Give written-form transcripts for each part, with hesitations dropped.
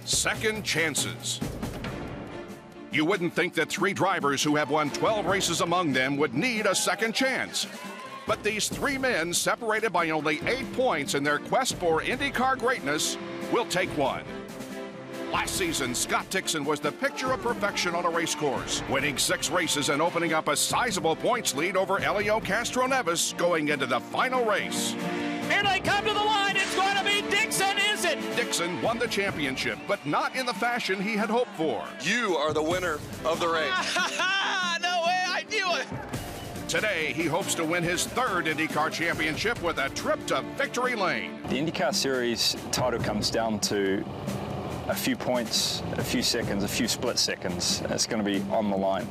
second chances. You wouldn't think that 3 drivers who have won 12 races among them would need a second chance. But these 3 men, separated by only 8 points in their quest for IndyCar greatness, will take one. Last season, Scott Dixon was the picture of perfection on a race course, winning 6 races and opening up a sizable points lead over Helio Castroneves going into the final race. Here they come to the line. It's going to be Dixon, is it? Dixon won the championship, but not in the fashion he had hoped for. You are the winner of the race. No way, I knew it. Today, he hopes to win his 3rd IndyCar championship with a trip to victory lane. The IndyCar Series title comes down to a few points, a few seconds, a few split seconds. It's going to be on the line.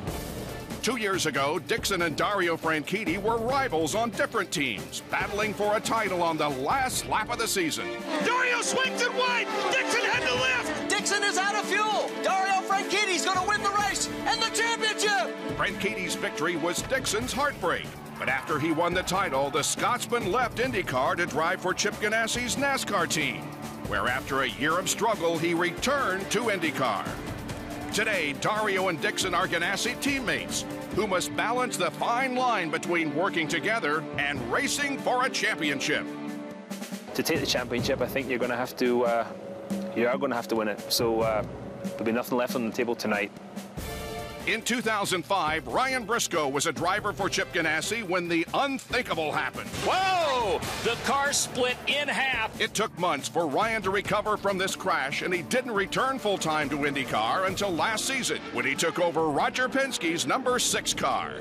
2 years ago, Dixon and Dario Franchitti were rivals on different teams, battling for a title on the last lap of the season. Dario swings it wide. Dixon had to lift. Dixon is out of fuel. Dario Franchitti's going to win the race and the championship. Franchitti's victory was Dixon's heartbreak. But after he won the title, the Scotsman left IndyCar to drive for Chip Ganassi's NASCAR team, where after a year of struggle, he returned to IndyCar. Today, Dario and Dixon are Ganassi teammates who must balance the fine line between working together and racing for a championship. To take the championship, I think you're going to have to win it. So there'll be nothing left on the table tonight. In 2005, Ryan Briscoe was a driver for Chip Ganassi when the unthinkable happened. Whoa! The car split in half. It took months for Ryan to recover from this crash, and he didn't return full-time to IndyCar until last season when he took over Roger Penske's number 6 car.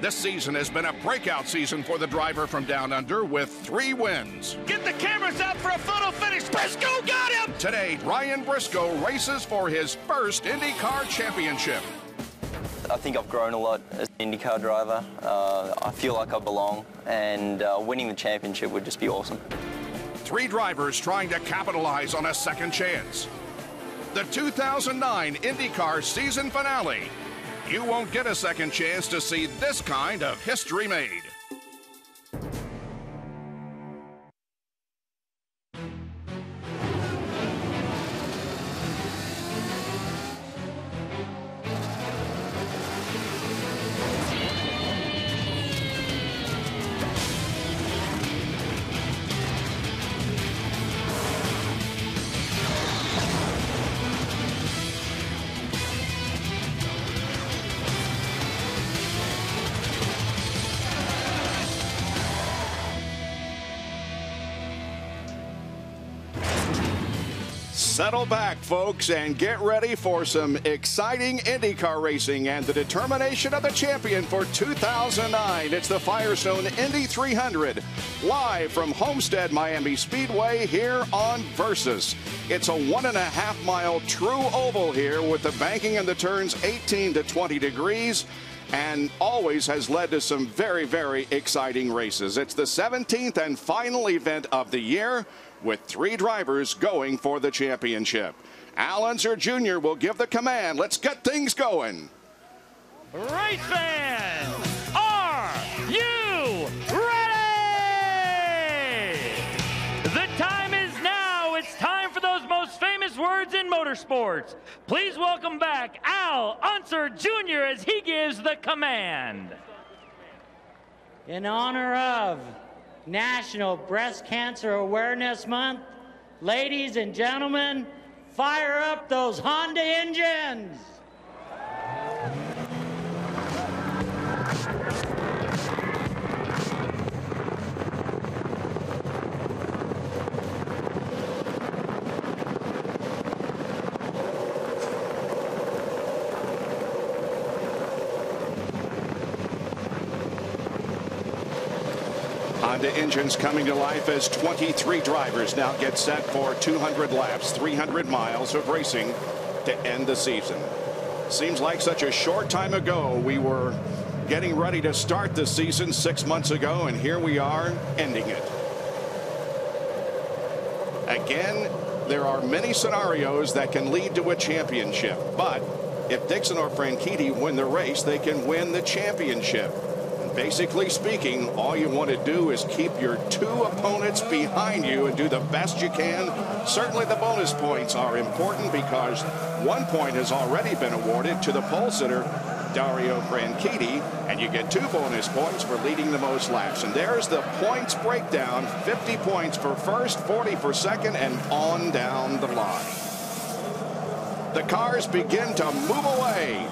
This season has been a breakout season for the driver from Down Under with 3 wins. Get the cameras out for a photo finish. Briscoe got him! Today, Ryan Briscoe races for his first IndyCar championship. I think I've grown a lot as an IndyCar driver. I feel like I belong, and winning the championship would just be awesome. 3 drivers trying to capitalize on a second chance. The 2009 IndyCar season finale. You won't get a second chance to see this kind of history made. Settle back, folks, and get ready for some exciting IndyCar racing and the determination of the champion for 2009. It's the Firestone Indy 300, live from Homestead Miami Speedway here on Versus. It's a 1.5-mile true oval here with the banking and the turns 18 to 20 degrees. And always has led to some very, very exciting races. It's the 17th and final event of the year, with 3 drivers going for the championship. Al Unser Jr. will give the command. Let's get things going. Race fans, are you ready? The time is now. It's time for those most famous words in motorsports. Please welcome back Al Unser Jr. as he gives the command. In honor of National Breast Cancer Awareness Month, ladies and gentlemen, fire up those Honda engines! Honda engines coming to life as 23 drivers now get set for 200 laps, 300 miles of racing to end the season. Seems like such a short time ago we were getting ready to start the season 6 months ago, and here we are ending it. Again, there are many scenarios that can lead to a championship, but if Dixon or Franchitti win the race, they can win the championship. Basically speaking, all you want to do is keep your two opponents behind you and do the best you can. Certainly the bonus points are important because 1 point has already been awarded to the pole sitter, Dario Franchitti, and you get 2 bonus points for leading the most laps. And there's the points breakdown: 50 points for first, 40 for second, and on down the line. The cars begin to move away.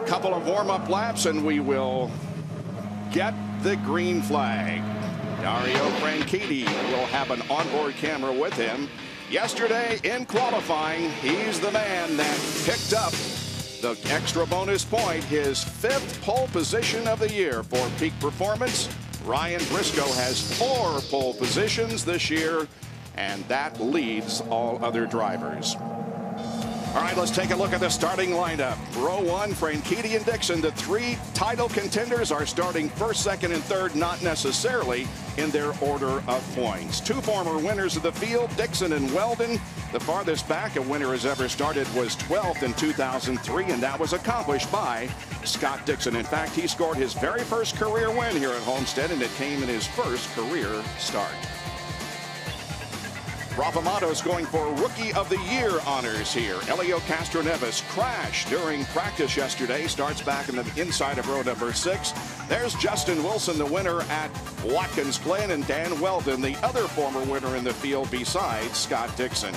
Couple of warm-up laps and we will get the green flag. Dario Franchitti will have an onboard camera with him. Yesterday in qualifying, he's the man that picked up the extra bonus point, his 5th pole position of the year for peak performance. Ryan Briscoe has 4 pole positions this year, and that leads all other drivers. All right, let's take a look at the starting lineup. Row 1, Franchitti and Dixon. The 3 title contenders are starting first, second, and third, not necessarily in their order of points. 2 former winners of the field, Dixon and Weldon. The farthest back a winner has ever started was 12th in 2003, and that was accomplished by Scott Dixon. In fact, he scored his very first career win here at Homestead, and it came in his first career start. Rafa Matos going for Rookie of the Year honors here. Elio Castroneves crashed during practice yesterday. Starts back in the inside of row number 6. There's Justin Wilson, the winner at Watkins Glen, and Dan Weldon, the other former winner in the field besides Scott Dixon.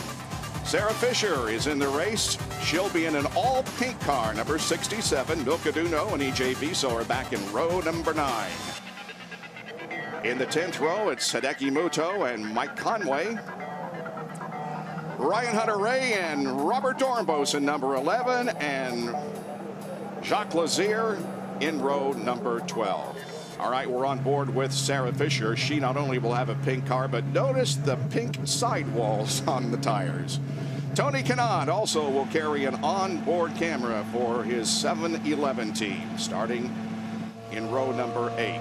Sarah Fisher is in the race. She'll be in an all-pink car, number 67. Milka Duno and EJ Viso are back in row number 9. In the 10th row, it's Hideki Muto and Mike Conway. Ryan Hunter-Reay and Robert Dornbos in number 11, and Jacques Lazier in row number 12. All right, we're on board with Sarah Fisher. She not only will have a pink car, but notice the pink sidewalls on the tires. Tony Kanaan also will carry an onboard camera for his 7-11 team, starting in row number 8.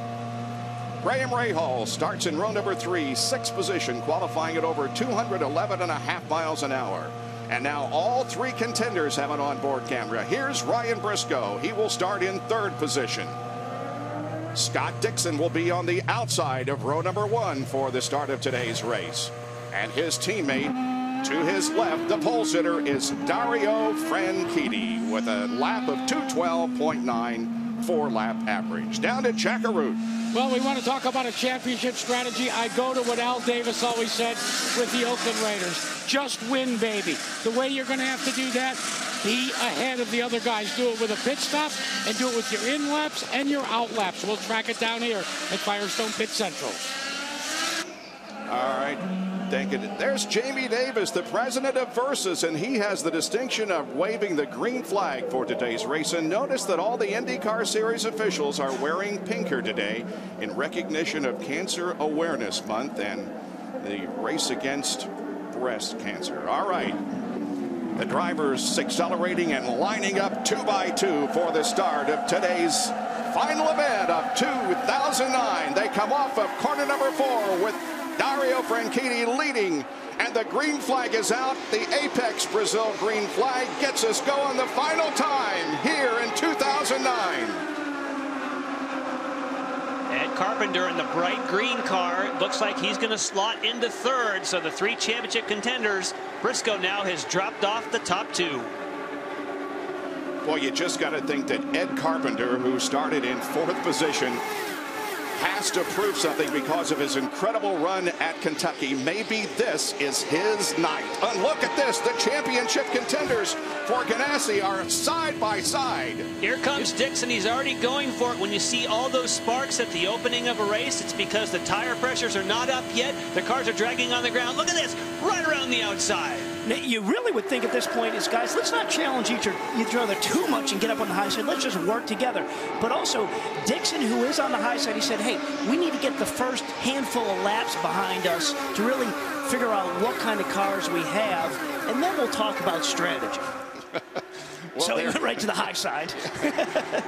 Graham Rahal starts in row number 3, 6th position, qualifying at over 211.5 miles an hour. And now all 3 contenders have an onboard camera. Here's Ryan Briscoe. He will start in 3rd position. Scott Dixon will be on the outside of row number 1 for the start of today's race. And his teammate to his left, the pole sitter, is Dario Franchitti with a lap of 2:12.9. 4-lap average. Down to Chackaroot. Well, we want to talk about a championship strategy. I go to what Al Davis always said with the Oakland Raiders. Just win, baby. The way you're going to have to do that, be ahead of the other guys. Do it with a pit stop and do it with your in laps and your out laps. We'll track it down here at Firestone Pit Central. All right. Thank you. There's Jamie Davis, the president of Versus, and he has the distinction of waving the green flag for today's race. And notice that all the IndyCar Series officials are wearing pink here today in recognition of Cancer Awareness Month and the race against breast cancer. All right. The drivers accelerating and lining up 2 by 2 for the start of today's final event of 2009. They come off of corner number 4 with Dario Franchitti leading, and the green flag is out. The Apex Brazil green flag gets us going the final time here in 2009. Ed Carpenter in the bright green car. Looks like he's going to slot into 3rd. So the 3 championship contenders, Briscoe now has dropped off the top 2. Boy, you just got to think that Ed Carpenter, who started in 4th position, has to prove something because of his incredible run at Kentucky. Maybe this is his night. And look at this. The championship contenders for Ganassi are side by side. Here comes Dixon. He's already going for it. When you see all those sparks at the opening of a race, it's because the tire pressures are not up yet. The cars are dragging on the ground. Look at this, right around the outside. You really would think at this point is, guys, let's not challenge each other too much and get up on the high side. Let's just work together. But also, Dixon, who is on the high side, he said, hey, we need to get the first handful of laps behind us to really figure out what kind of cars we have, and then we'll talk about strategy. Well, so he went right to the high side.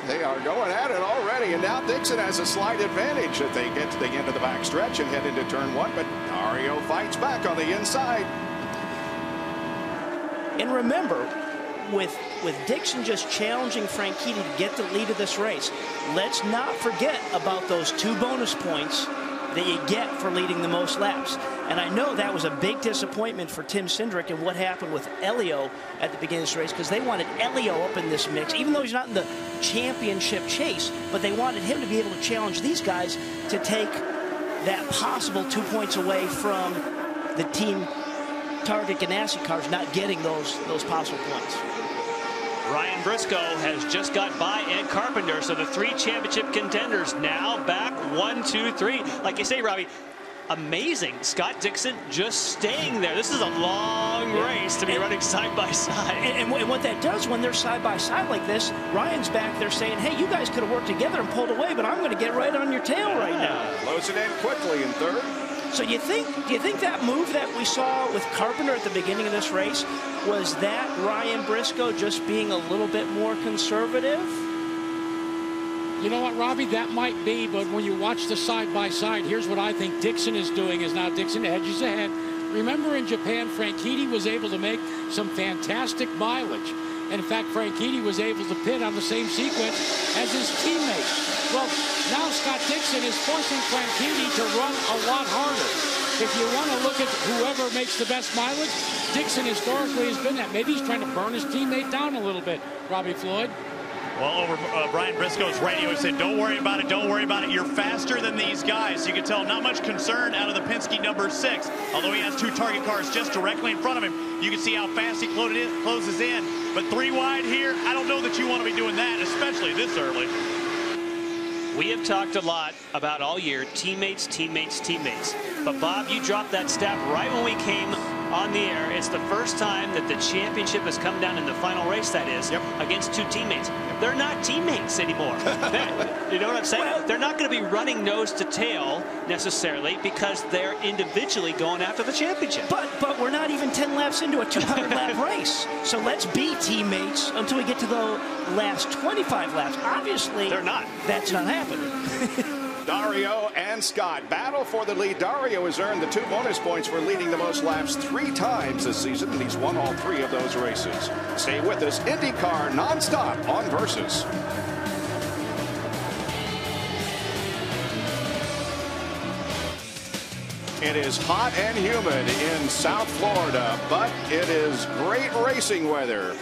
They are going at it already, and now Dixon has a slight advantage that they get to the end of the back stretch and head into turn 1, but Dario fights back on the inside. And remember, with Dixon just challenging Franchitti to get the lead of this race, let's not forget about those 2 bonus points that you get for leading the most laps. And I know that was a big disappointment for Tim Cindric and what happened with Elio at the beginning of this race, because they wanted Elio up in this mix, even though he's not in the championship chase, but they wanted him to be able to challenge these guys to take that possible 2 points away from the Team Target Ganassi cars not getting those possible points. Ryan Briscoe has just got by Ed Carpenter, so the 3 championship contenders now back 1, 2, 3. Like you say, Robbie, amazing. Scott Dixon just staying there. This is a long race to be running side by side. And what that does when they're side by side like this, Ryan's back there saying, hey, you guys could have worked together and pulled away, but I'm going to get right on your tail right now. Closing in quickly in third. So do you think that move that we saw with Carpenter at the beginning of this race, was that Ryan Briscoe just being a little bit more conservative? You know what, Robbie, that might be, but when you watch the side-by-side, here's what I think Dixon is doing, is now Dixon edges ahead. Remember in Japan, Franchitti was able to make some fantastic mileage. And in fact, Franchitti was able to pit on the same sequence as his teammates. Well, now Scott Dixon is forcing Franchitti to run a lot harder. If you want to look at whoever makes the best mileage, Dixon historically has been that. Maybe he's trying to burn his teammate down a little bit, Robbie Floyd. Well, over Brian Briscoe's radio, he said, don't worry about it, don't worry about it. You're faster than these guys. You can tell not much concern out of the Penske number 6. Although he has 2 target cars just directly in front of him, you can see how fast he closes in. But 3 wide here, I don't know that you want to be doing that, especially this early. We have talked a lot about all year, teammates, teammates, teammates. But Bob, you dropped that stat right when we came on the air. It's the first time that the championship has come down in the final race, that is, against 2 teammates. They're not teammates anymore. You know what I'm saying? Well, they're not going to be running nose to tail necessarily because they're individually going after the championship. But we're not even 10 laps into a 200-lap race. So let's be teammates until we get to the last 25 laps. Obviously, they're not. That's not happening. Dario and Scott battle for the lead. Dario has earned the 2 bonus points for leading the most laps 3 times this season, and he's won all 3 of those races. Stay with us. IndyCar nonstop on Versus. It is hot and humid in South Florida, but it is great racing weather.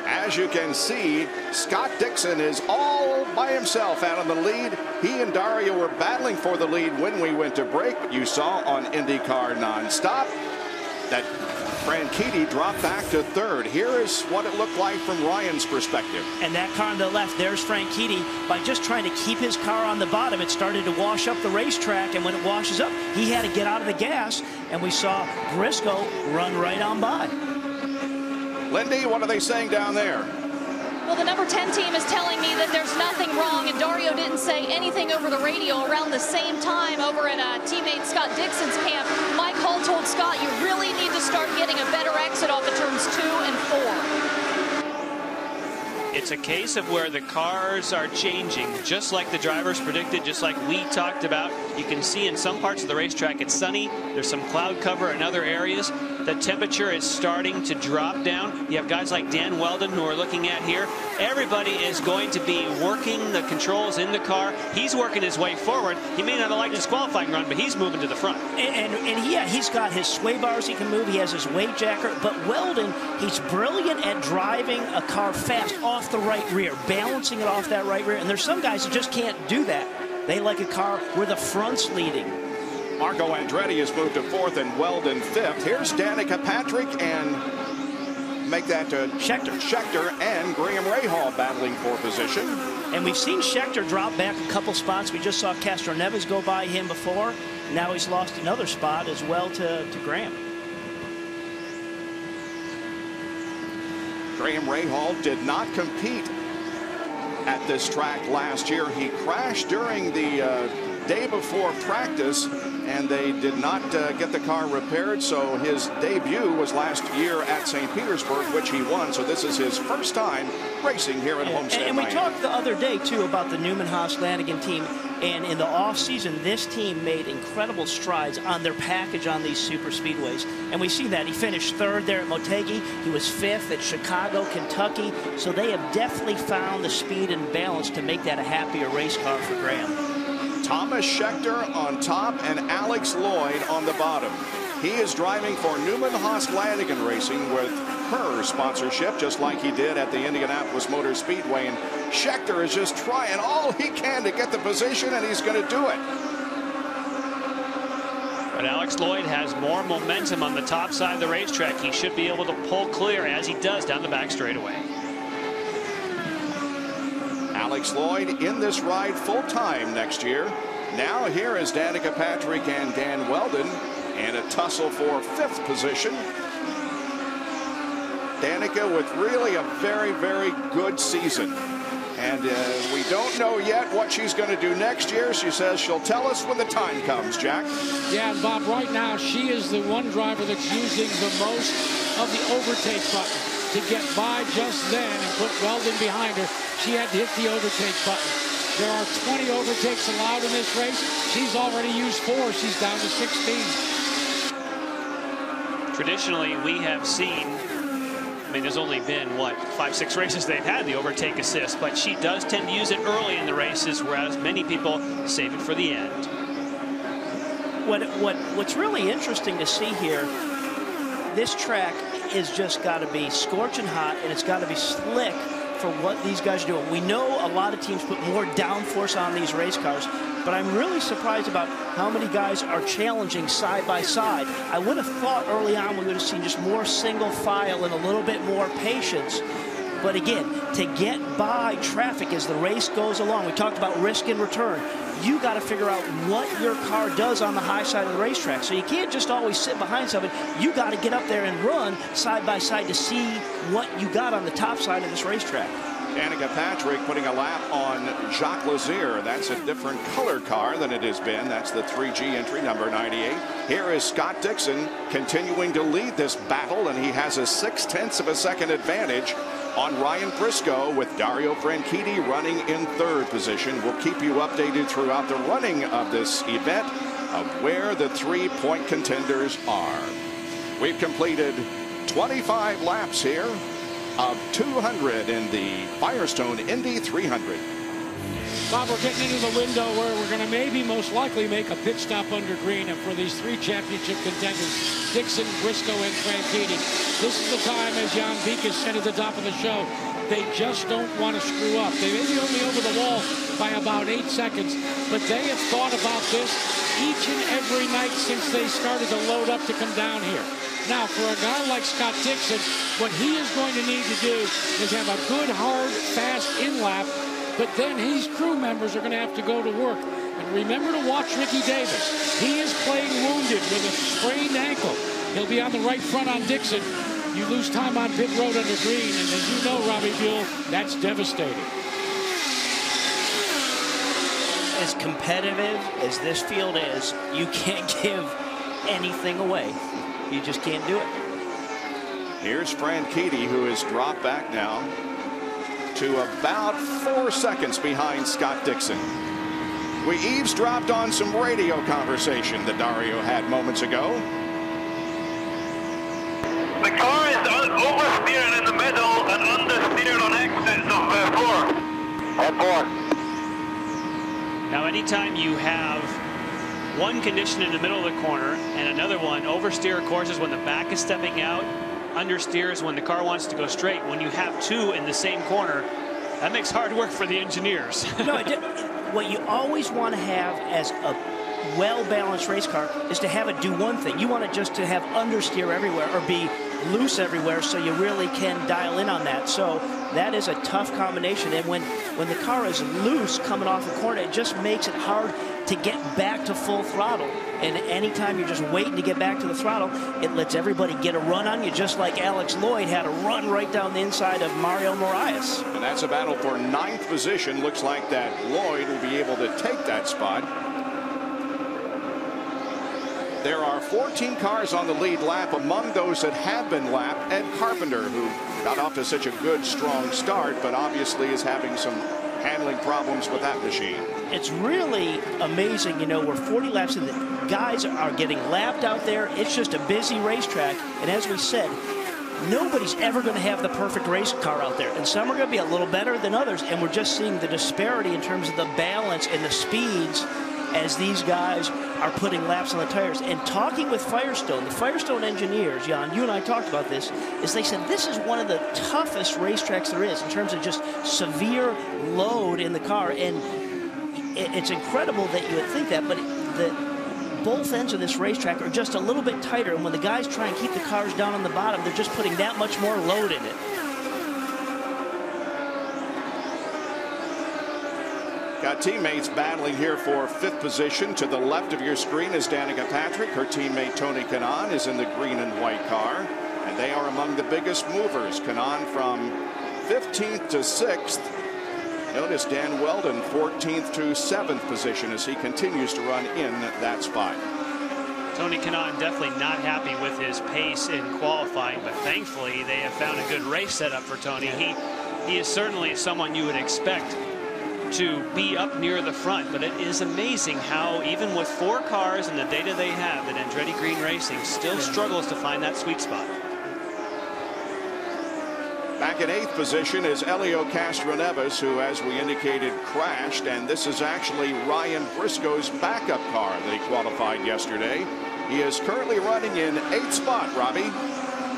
As you can see, Scott Dixon is all by himself out on the lead. He and Dario were battling for the lead when we went to break, but you saw on IndyCar Nonstop that Franchitti dropped back to 3rd. Here is what it looked like from Ryan's perspective. And that car on the left, there's Franchitti. By just trying to keep his car on the bottom, it started to wash up the racetrack, and when it washes up, he had to get out of the gas, and we saw Briscoe run right on by. Lindy, what are they saying down there? Well, the number 10 team is telling me that there's nothing wrong, and Dario didn't say anything over the radio. Around the same time, over at teammate Scott Dixon's camp, Mike Hull told Scott, you really need to start getting a better exit off of turns 2 and 4. It's a case of where the cars are changing, just like the drivers predicted, just like we talked about. You can see in some parts of the racetrack it's sunny. There's some cloud cover in other areas. The temperature is starting to drop down. You have guys like Dan Weldon who are looking at here. Everybody is going to be working the controls in the car. He's working his way forward. He may not have liked his qualifying run, but he's moving to the front. And he's got his sway bars he can move. He has his weight jacker. But Weldon, he's brilliant at driving a car fast off the right rear, balancing it off that right rear. And there's some guys that just can't do that. They like a car where the front's leading. Marco Andretti has moved to 4th and Weldon 5th. Here's Danica Patrick and make that to Scheckter and Graham Rahal battling for position. And we've seen Scheckter drop back a couple spots. We just saw Castro Neves go by him before. Now he's lost another spot as well to Graham. Graham Rahal did not compete at this track last year. He crashed during the day before practice, and they did not get the car repaired, so his debut was last year at St. Petersburg, which he won. So this is his first time racing here at Homestead. And we talked the other day too about the Newman Haas Lanigan team. And in the off-season, this team made incredible strides on their package on these super speedways. And we see that. He finished 3rd there at Motegi. He was 5th at Chicago, Kentucky. So they have definitely found the speed and balance to make that a happier race car for Graham. Thomas Scheckter on top and Alex Lloyd on the bottom. He is driving for Newman Haas Lanigan Racing with her sponsorship, just like he did at the Indianapolis Motor Speedway. And Scheckter is just trying all he can to get the position, and he's going to do it. But Alex Lloyd has more momentum on the top side of the racetrack. He should be able to pull clear, as he does, down the back straightaway. Alex Lloyd in this ride full-time next year. Now here is Danica Patrick and Dan Weldon in a tussle for 5th position. Danica with really a very, very good season. And we don't know yet what she's going to do next year. She says she'll tell us when the time comes, Jack. Yeah, and Bob, right now she is the one driver that's using the most of the overtake button to get by just then and put Weldon behind her. She had to hit the overtake button. There are 20 overtakes allowed in this race. She's already used 4. She's down to 16. Traditionally, we have seen, I mean, there's only been, what, 5-6 races they've had the overtake assist, but she does tend to use it early in the races, whereas many people save it for the end. What's really interesting to see here, this track has just got to be scorching hot, and it's got to be slick for what these guys are doing. We know a lot of teams put more downforce on these race cars, but I'm really surprised about how many guys are challenging side by side. I would have thought early on we would have seen just more single file and a little bit more patience. But again, to get by traffic as the race goes along, we talked about risk and return. You got to figure out what your car does on the high side of the racetrack. So you can't just always sit behind something. You got to get up there and run side by side to see what you got on the top side of this racetrack. Danica Patrick putting a lap on Jacques Lazier. That's a different color car than it has been. That's the 3G entry, number 98. Here is Scott Dixon continuing to lead this battle, and he has a 0.6 of a second advantage on Ryan Briscoe, with Dario Franchitti running in 3rd position. We'll keep you updated throughout the running of this event of where the 3-point contenders are. We've completed 25 laps here of 200 in the Firestone Indy 300. Bob, we're getting into the window where we're going to maybe most likely make a pit stop under green, and for these 3 championship contenders, Dixon, Briscoe, and Franchitti. This is the time, as Jan Beek said at the top of the show, they just don't want to screw up. They may be only over the wall by about 8 seconds, but they have thought about this each and every night since they started to load up to come down here. Now, for a guy like Scott Dixon, what he is going to need to do is have a good, hard, fast in-lap, but then his crew members are going to have to go to work. And remember to watch Ricky Davis. He is playing wounded with a sprained ankle. He'll be on the right front on Dixon. You lose time on pit road under green, and as you know, Robbie Buell, that's devastating. As competitive as this field is, you can't give anything away. You just can't do it. Here's Franchitti, who has dropped back now to about 4 seconds behind Scott Dixon. We eavesdropped on some radio conversation that Dario had moments ago. The car is oversteered in the middle and understeered on exits of 4. At 4. Now, anytime you have one condition in the middle of the corner and another one, oversteer, of course, is when the back is stepping out. Understeer is when the car wants to go straight. When you have 2 in the same corner, that makes hard work for the engineers. No, what you always want to have as a well-balanced race car is to have it do one thing. You want it just to have understeer everywhere or be loose everywhere, so you really can dial in on that. So that is a tough combination. And when the car is loose coming off the corner, it just makes it hard to get back to full throttle. And anytime you're just waiting to get back to the throttle, it lets everybody get a run on you, just like Alex Lloyd had a run right down the inside of Mario Moraes. And that's a battle for 9th position. Looks like that Lloyd will be able to take that spot. There are 14 cars on the lead lap. Among those that have been lapped, Ed Carpenter, who got off to such a good, strong start, but obviously is having some handling problems with that machine. it's really amazing, you know, we're 40 laps in, the guys are getting lapped out there. It's just a busy racetrack. And as we said, nobody's ever going to have the perfect race car out there. And some are going to be a little better than others. And we're just seeing the disparity in terms of the balance and the speeds as these guys are putting laps on the tires. And talking with Firestone, the Firestone engineers, Jan, you and I talked about this, is they said this is one of the toughest racetracks there is in terms of just severe load in the car. And it's incredible that you would think that, but both ends of this racetrack are just a little bit tighter. And when the guys try and keep the cars down on the bottom, they're just putting that much more load in it. Got teammates battling here for 5th position. To the left of your screen is Danica Patrick. Her teammate Tony Kanaan is in the green and white car. And they are among the biggest movers. Kanaan from 15th to 6th. Notice Dan Weldon 14th to 7th position as he continues to run in that spot. Tony Kanaan definitely not happy with his pace in qualifying, but thankfully they have found a good race setup for Tony. He is certainly someone you would expect to be up near the front, but it is amazing how even with 4 cars and the data they have, that Andretti Green Racing still struggles to find that sweet spot. Back in 8th position is Helio Castroneves, who, as we indicated, crashed. And this is actually Ryan Briscoe's backup car that he qualified yesterday. He is currently running in 8th spot, Robbie.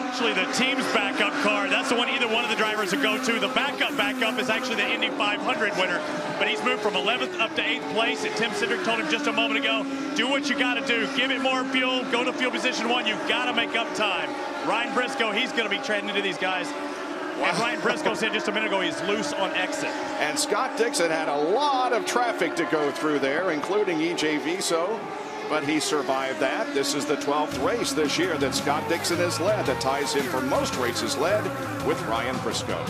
Actually, the team's backup car, that's the one either one of the drivers would go to. The backup is actually the Indy 500 winner. But he's moved from 11th up to 8th place. And Tim Cindric told him just a moment ago, do what you got to do. Give it more fuel. Go to field position 1. You've got to make up time. Ryan Briscoe, he's going to be treading into these guys. Wow. And Ryan Briscoe said just a minute ago he's loose on exit. And Scott Dixon had a lot of traffic to go through there, including EJ Viso, but he survived that. This is the 12th race this year that Scott Dixon has led. That ties him for most races led with Ryan Briscoe.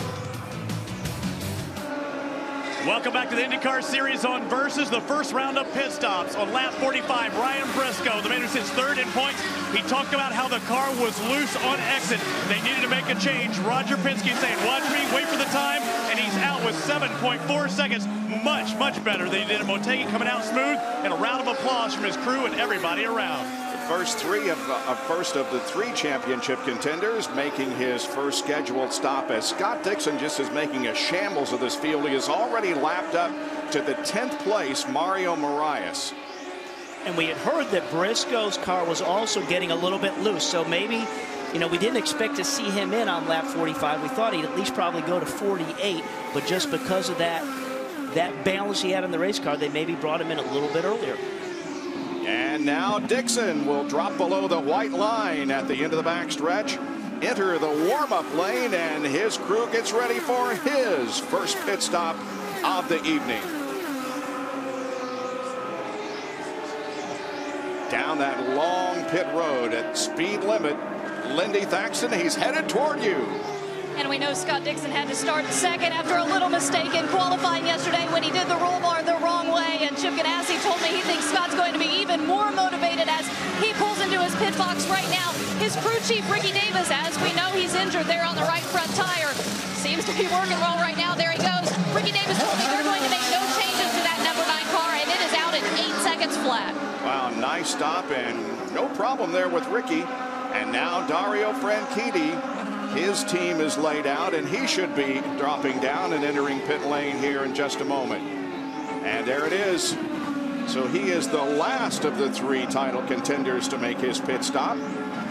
Welcome back to the IndyCar Series on Versus. The first round of pit stops on lap 45. Ryan Briscoe, the man who sits 3rd in points. He talked about how the car was loose on exit. They needed to make a change. Roger Penske saying, watch me, wait for the time. And he's out with 7.4 seconds. Much, much better than he did at Motegi, coming out smooth. And a round of applause from his crew and everybody around. First of the 3 championship contenders making his first scheduled stop, as Scott Dixon just is making a shambles of this field. He has already lapped up to the 10th place Mario Moraes. And we had heard that Briscoe's car was also getting a little bit loose, so maybe, you know, we didn't expect to see him in on lap 45. We thought he'd at least probably go to 48, but just because of that balance he had in the race car, they maybe brought him in a little bit earlier. And now Dixon will drop below the white line at the end of the backstretch, enter the warm-up lane, and his crew gets ready for his first pit stop of the evening. Down that long pit road at speed limit, Lindy Thaxton, he's headed toward you. And we know Scott Dixon had to start 2nd after a little mistake in qualifying yesterday when he did the roll bar the wrong way. And Chip Ganassi told me he thinks Scott's going to be even more motivated as he pulls into his pit box right now. His crew chief, Ricky Davis, as we know, he's injured there on the right front tire. Seems to be working well right now. There he goes. Ricky Davis told me they're going to make no changes to that number 9 car, and it is out in 8 seconds flat. Wow, nice stop and no problem there with Ricky. And now Dario Franchitti, his team is laid out, and he should be dropping down and entering pit lane here in just a moment. And there it is. So he is the last of the 3 title contenders to make his pit stop.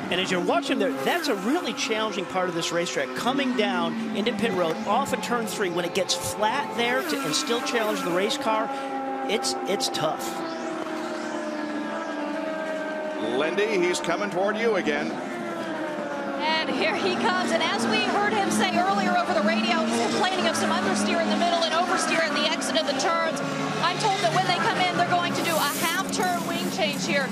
And as you're watching there, that's a really challenging part of this racetrack. Coming down into pit road off of turn 3, when it gets flat there and still challenge the race car, it's tough. Lindy, he's coming toward you again. And here he comes, and as we heard him say earlier over the radio, he's complaining of some understeer in the middle and oversteer at the exit of the turns. I'm told that when they come in, they're going to do a half-turn wing change here.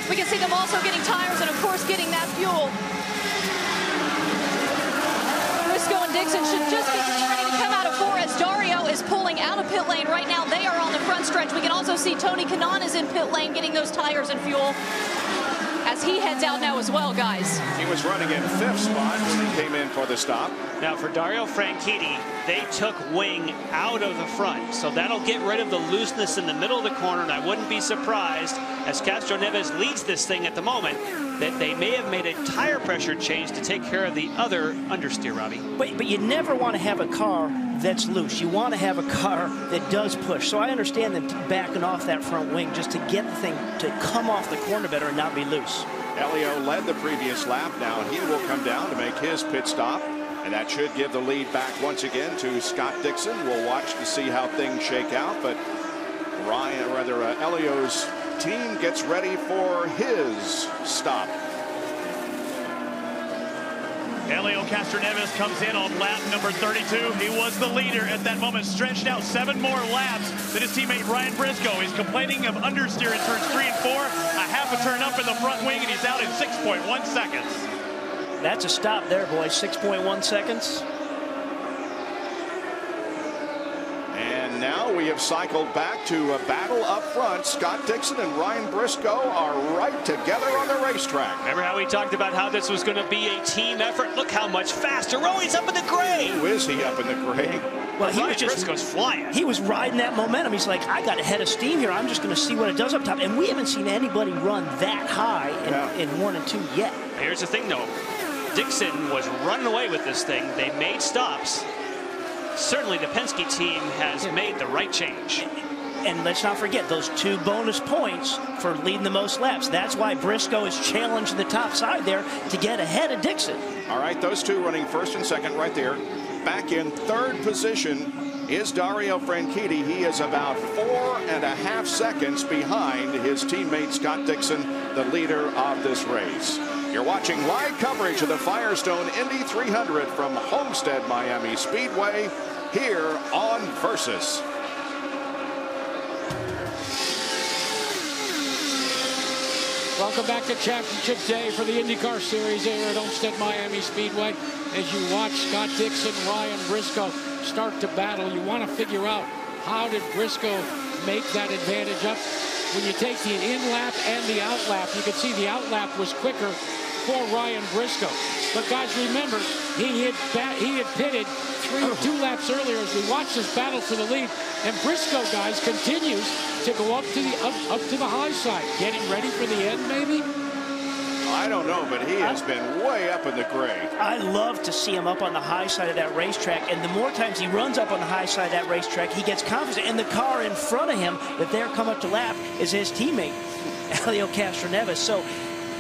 We can see them also getting tires and, of course, getting that fuel. Briscoe and Dixon should just be getting ready to come out of 4 as Dario is pulling out of pit lane right now. They are on the front stretch. We can also see Tony Kanaan is in pit lane getting those tires and fuel. As as he heads out now as well, guys. He was running in 5th spot when he came in for the stop. Now for Dario Franchitti, they took wing out of the front, so that'll get rid of the looseness in the middle of the corner, and I wouldn't be surprised, as Castroneves leads this thing at the moment, that they may have made a tire pressure change to take care of the other understeer, Robbie. But you never want to have a car that's loose. You want to have a car that does push. So I understand them backing off that front wing just to get the thing to come off the corner better and not be loose. Elio led the previous lap. Now he will come down to make his pit stop, and that should give the lead back once again to Scott Dixon. We'll watch to see how things shake out, but Elio's team gets ready for his stop. Helio Castroneves comes in on lap number 32. He was the leader at that moment, stretched out 7 more laps than his teammate Ryan Briscoe. He's complaining of understeer in turns 3 and 4, a half a turn up in the front wing, and he's out in 6.1 seconds. That's a stop there, boys. 6.1 seconds. And now we have cycled back to a battle up front. Scott Dixon and Ryan Briscoe are right together on the racetrack. Remember how we talked about how this was going to be a team effort? Look how much faster. Oh, he's up in the gray. Who is he up in the gray? Well, he Ryan was just Briscoe's flying. He was riding that momentum. He's like, I got a head of steam here. I'm just going to see what it does up top. And we haven't seen anybody run that high in 1 and 2 yet. Here's the thing, though. Dixon was running away with this thing. They made stops. Certainly the Penske team has made the right change. And let's not forget those 2 bonus points for leading the most laps. That's why Briscoe is challenging the top side there to get ahead of Dixon. All right, those 2 running 1st and 2nd right there. Back in 3rd position is Dario Franchitti. He is about 4.5 seconds behind his teammate Scott Dixon, the leader of this race. You're watching live coverage of the Firestone Indy 300 from Homestead Miami Speedway here on Versus. Welcome back to Championship Day for the IndyCar Series here at Homestead Miami Speedway. As you watch Scott Dixon, Ryan Briscoe start to battle, you want to figure out how did Briscoe make that advantage up. When you take the in-lap and the out-lap, you can see the out-lap was quicker for Ryan Briscoe. But guys, remember, he had pitted 2 laps earlier as we watch this battle for the lead. And Briscoe, guys, continues to go up to the high side, getting ready for the end, maybe. I don't know, but he has been way up in the gray. I love to see him up on the high side of that racetrack, and the more times he runs up on the high side of that racetrack, he gets confident. And the car in front of him that they're coming up to lap is his teammate, Helio Castroneves. So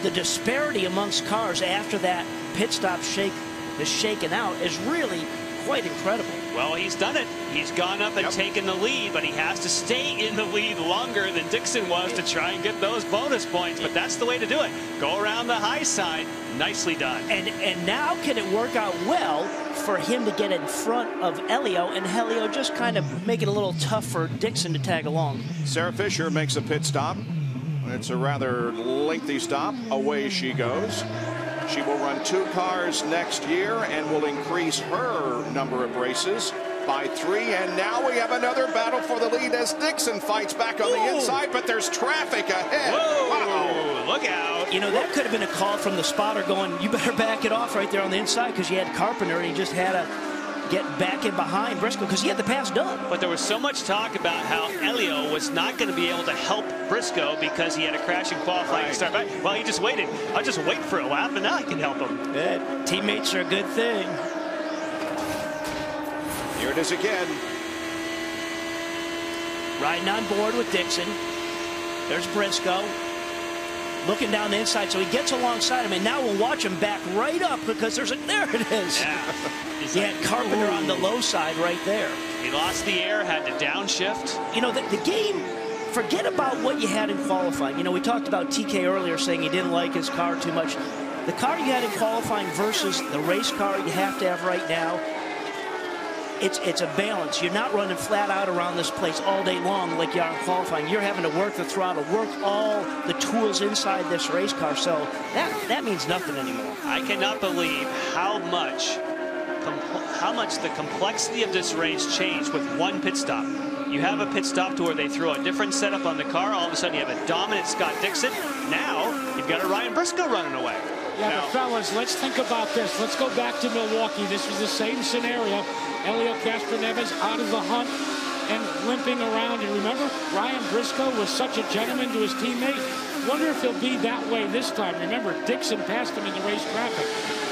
the disparity amongst cars after that pit stop is shaken out is really quite incredible. Well, he's done it. He's gone up and taken the lead, but he has to stay in the lead longer than Dixon was to try and get those bonus points. But that's the way to do it. Go around the high side. Nicely done. And now can it work out well for him to get in front of Elio, and Helio just kind of make it a little tough for Dixon to tag along. Sarah Fisher makes a pit stop. It's a rather lengthy stop. Away she goes. She will run 2 cars next year and will increase her number of races by 3. And now we have another battle for the lead as Dixon fights back on the inside, but there's traffic ahead. Whoa, wow. Look out. You know, that could have been a call from the spotter going, you better back it off right there on the inside, because you had Carpenter and he just had to get back in behind Briscoe because he had the pass done. But there was so much talk about how Elio was not going to be able to help Briscoe because he had a crash in qualifying start back. Well, he just waited. I'll just wait for a lap and now I can help him. Yeah, teammates are a good thing. Here it is again. Riding on board with Dixon. There's Briscoe. Looking down the inside, so he gets alongside him, and now we'll watch him back right up because there it is. Yeah. He had Carpenter on the low side right there. He lost the air, had to downshift. You know, the game, forget about what you had in qualifying. You know, we talked about TK earlier saying he didn't like his car too much. The car you had in qualifying versus the race car you have to have right now, it's a balance. You're not running flat out around this place all day long like you are in qualifying. You're having to work the throttle, work all the tools inside this race car. So that means nothing anymore. I cannot believe how much the complexity of this race changed with one pit stop. You have a pit stop to where they throw a different setup on the car. All of a sudden you have a dominant Scott Dixon. Now you've got a Ryan Briscoe running away. Yeah, but fellas, let's think about this. Let's go back to Milwaukee. This was the same scenario. Helio Castroneves out of the hunt and limping around. And remember, Ryan Briscoe was such a gentleman to his teammate. Wonder if he'll be that way this time. Remember, Dixon passed him in the race traffic.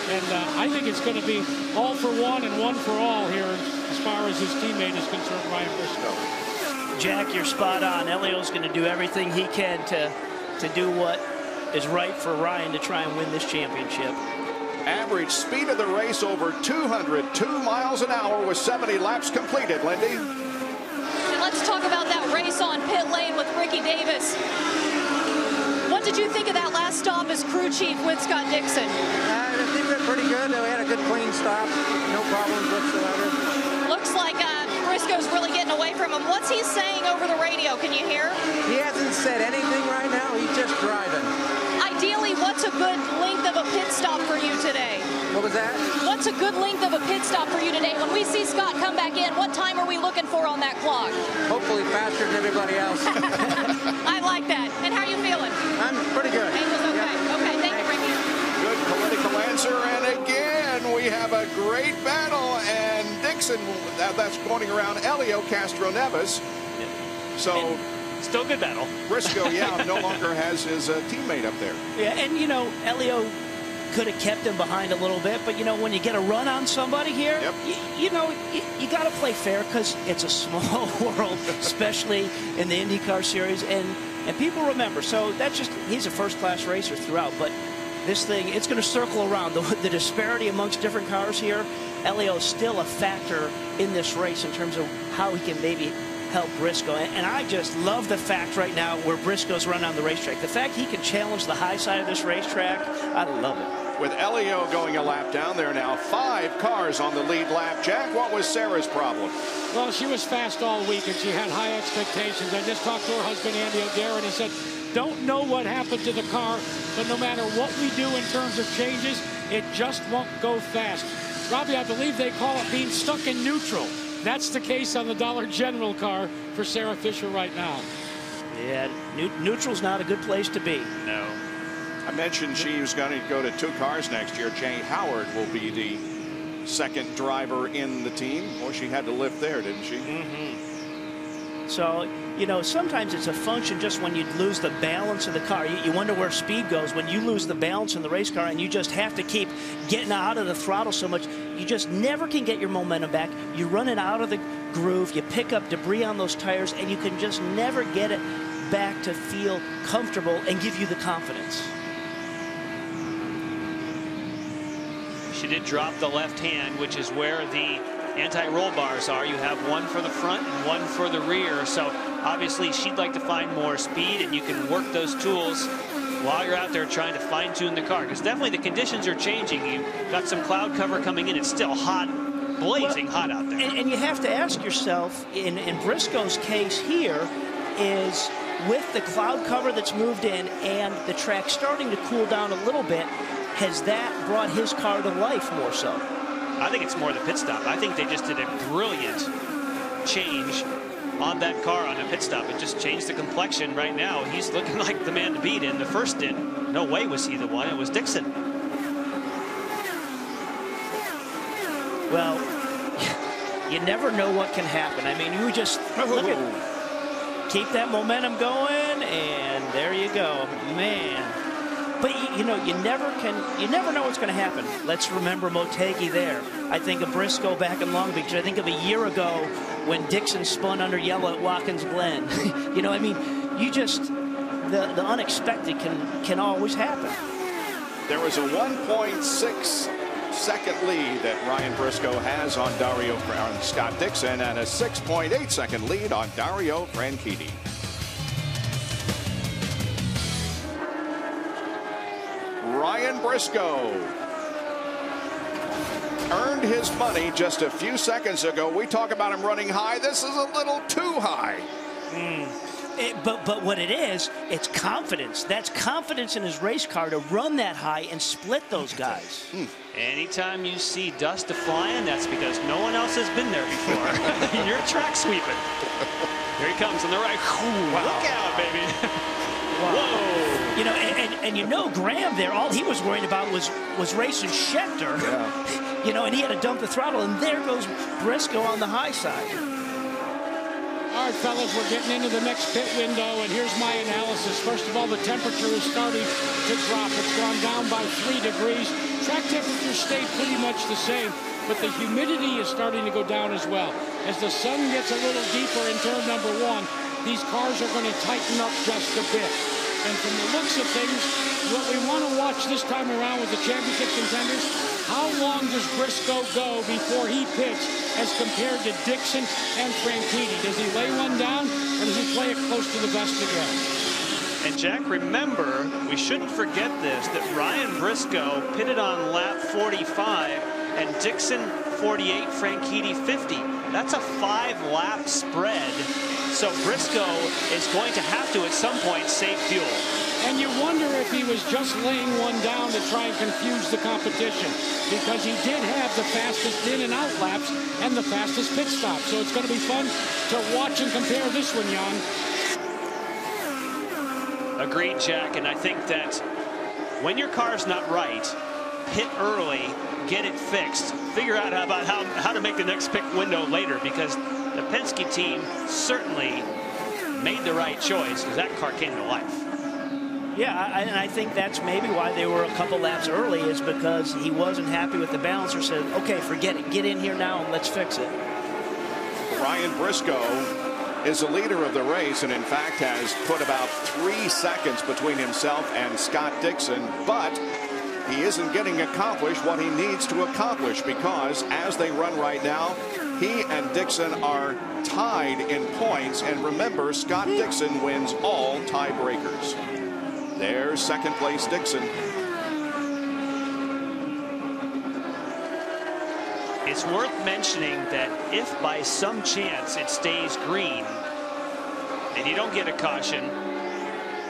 And I think it's going to be all for one and one for all here as far as his teammate is concerned, Ryan Briscoe. Jack, you're spot on. Helio's going to do everything he can to do what is right for Ryan to try and win this championship. Average speed of the race over 202 miles an hour with 70 laps completed, Lindy. And let's talk about that race on pit lane with Ricky Davis. What did you think of that last stop as crew chief with Scott Dixon? I think we were pretty good. We had a good clean stop. No problems whatsoever. Looks like Briscoe's really getting away from him. What's he saying over the radio? Can you hear? He hasn't said anything right now. He's just driving. Ideally, what's a good length of a pit stop for you today? What was that? What's a good length of a pit stop for you today? When we see Scott come back in, what time are we looking for on that clock? Hopefully faster than everybody else. I like that. And how are you feeling? I'm pretty good. Angel's okay. Yep. Okay, thank you, Ricky. Good political answer. And again, we have a great battle. And Dixon, that's going around Helio Castroneves. So... Still good battle. Briscoe, yeah, no longer has his teammate up there. Yeah, and, you know, Helio could have kept him behind a little bit, but, you know, when you get a run on somebody here, yep. you know, you got to play fair because it's a small world, especially in the IndyCar Series, and people remember. So that's just, he's a first-class racer throughout, but this thing, it's going to circle around. The disparity amongst different cars here, Helio's still a factor in this race in terms of how he can maybe help Briscoe. And I just love the fact right now where Briscoe's run on the racetrack. The fact he can challenge the high side of this racetrack, I love it. With Helio going a lap down there now, 5 cars on the lead lap. Jack, what was Sarah's problem? Well, she was fast all week and she had high expectations. I just talked to her husband, Andy O'Dare, and he said, don't know what happened to the car, but no matter what we do in terms of changes, it just won't go fast. Robbie, I believe they call it being stuck in neutral. That's the case on the Dollar General car for Sarah Fisher right now. Yeah, neutral's not a good place to be. No. I mentioned she was going to go to 2 cars next year. Jay Howard will be the second driver in the team. Well, she had to lift there, didn't she? Mm-hmm. So, you know, sometimes it's a function just when you lose the balance of the car. You wonder where speed goes when you lose the balance in the race car and you just have to keep getting out of the throttle so much. You just never can get your momentum back. You run it out of the groove. You pick up debris on those tires and you can just never get it back to feel comfortable and give you the confidence. She did drop the left hand, which is where the anti-roll bars are. You have one for the front and one for the rear. So obviously she'd like to find more speed, and you can work those tools while you're out there trying to fine-tune the car. Because definitely the conditions are changing. You've got some cloud cover coming in. It's still hot, blazing hot out there. And you have to ask yourself, in Briscoe's case here, is with the cloud cover that's moved in and the track starting to cool down a little bit, has that brought his car to life more so? I think it's more the pit stop. I think they just did a brilliant change on that car on a pit stop. It just changed the complexion right now. He's looking like the man to beat in the first stint. No way was he the one. It was Dixon. Well, you never know what can happen. I mean, you just look at, keep that momentum going, and there you go. Man. But, you know, you never know what's going to happen. Let's remember Motegi there. I think of Briscoe back in Long Beach. I think of a year ago when Dixon spun under yellow at Watkins Glen. You know, I mean, you just, the unexpected can always happen. There was a 1.6 second lead that Ryan Briscoe has on Scott Dixon, and a 6.8 second lead on Dario Franchitti. Ryan Briscoe earned his money just a few seconds ago. We talk about him running high. This is a little too high. But what it is, it's confidence. That's confidence in his race car to run that high and split those guys. Anytime you see dust flying, that's because no one else has been there before. You're track sweeping. Here he comes on the right. Wow. Look out, baby. Whoa. You know, And you know Graham there, all he was worried about was racing Scheckter. Yeah. You know, and he had to dump the throttle, and there goes Briscoe on the high side. All right, fellas, we're getting into the next pit window, and here's my analysis. First of all, the temperature is starting to drop. It's gone down by 3 degrees. Track temperature stayed pretty much the same, but the humidity is starting to go down as well. As the sun gets a little deeper in turn number 1, these cars are going to tighten up just a bit. And from the looks of things, what we want to watch this time around with the championship contenders, how long does Briscoe go before he pits as compared to Dixon and Franchitti? Does he lay one down, or does he play it close to the vest again? And Jack, remember, we shouldn't forget this, that Ryan Briscoe pitted on lap 45 and Dixon 48, Franchitti 50. That's a 5-lap spread. So Briscoe is going to have to, at some point, save fuel. And you wonder if he was just laying one down to try and confuse the competition, because he did have the fastest in and out laps and the fastest pit stop. So it's going to be fun to watch and compare this one, Jan. Agreed, Jack, and I think that when your car's not right, pit early, get it fixed. Figure out how to make the next pit window later, because the Penske team certainly made the right choice, because that car came to life. Yeah, and I think that's maybe why they were a couple laps early, is because he wasn't happy with the balancer, said, okay, forget it, get in here now and let's fix it. Ryan Briscoe is the leader of the race, and in fact has put about 3 seconds between himself and Scott Dixon, but he isn't getting accomplished what he needs to accomplish, because as they run right now, he and Dixon are tied in points. And remember, Scott Dixon wins all tiebreakers. There's second place Dixon. It's worth mentioning that if by some chance it stays green and you don't get a caution,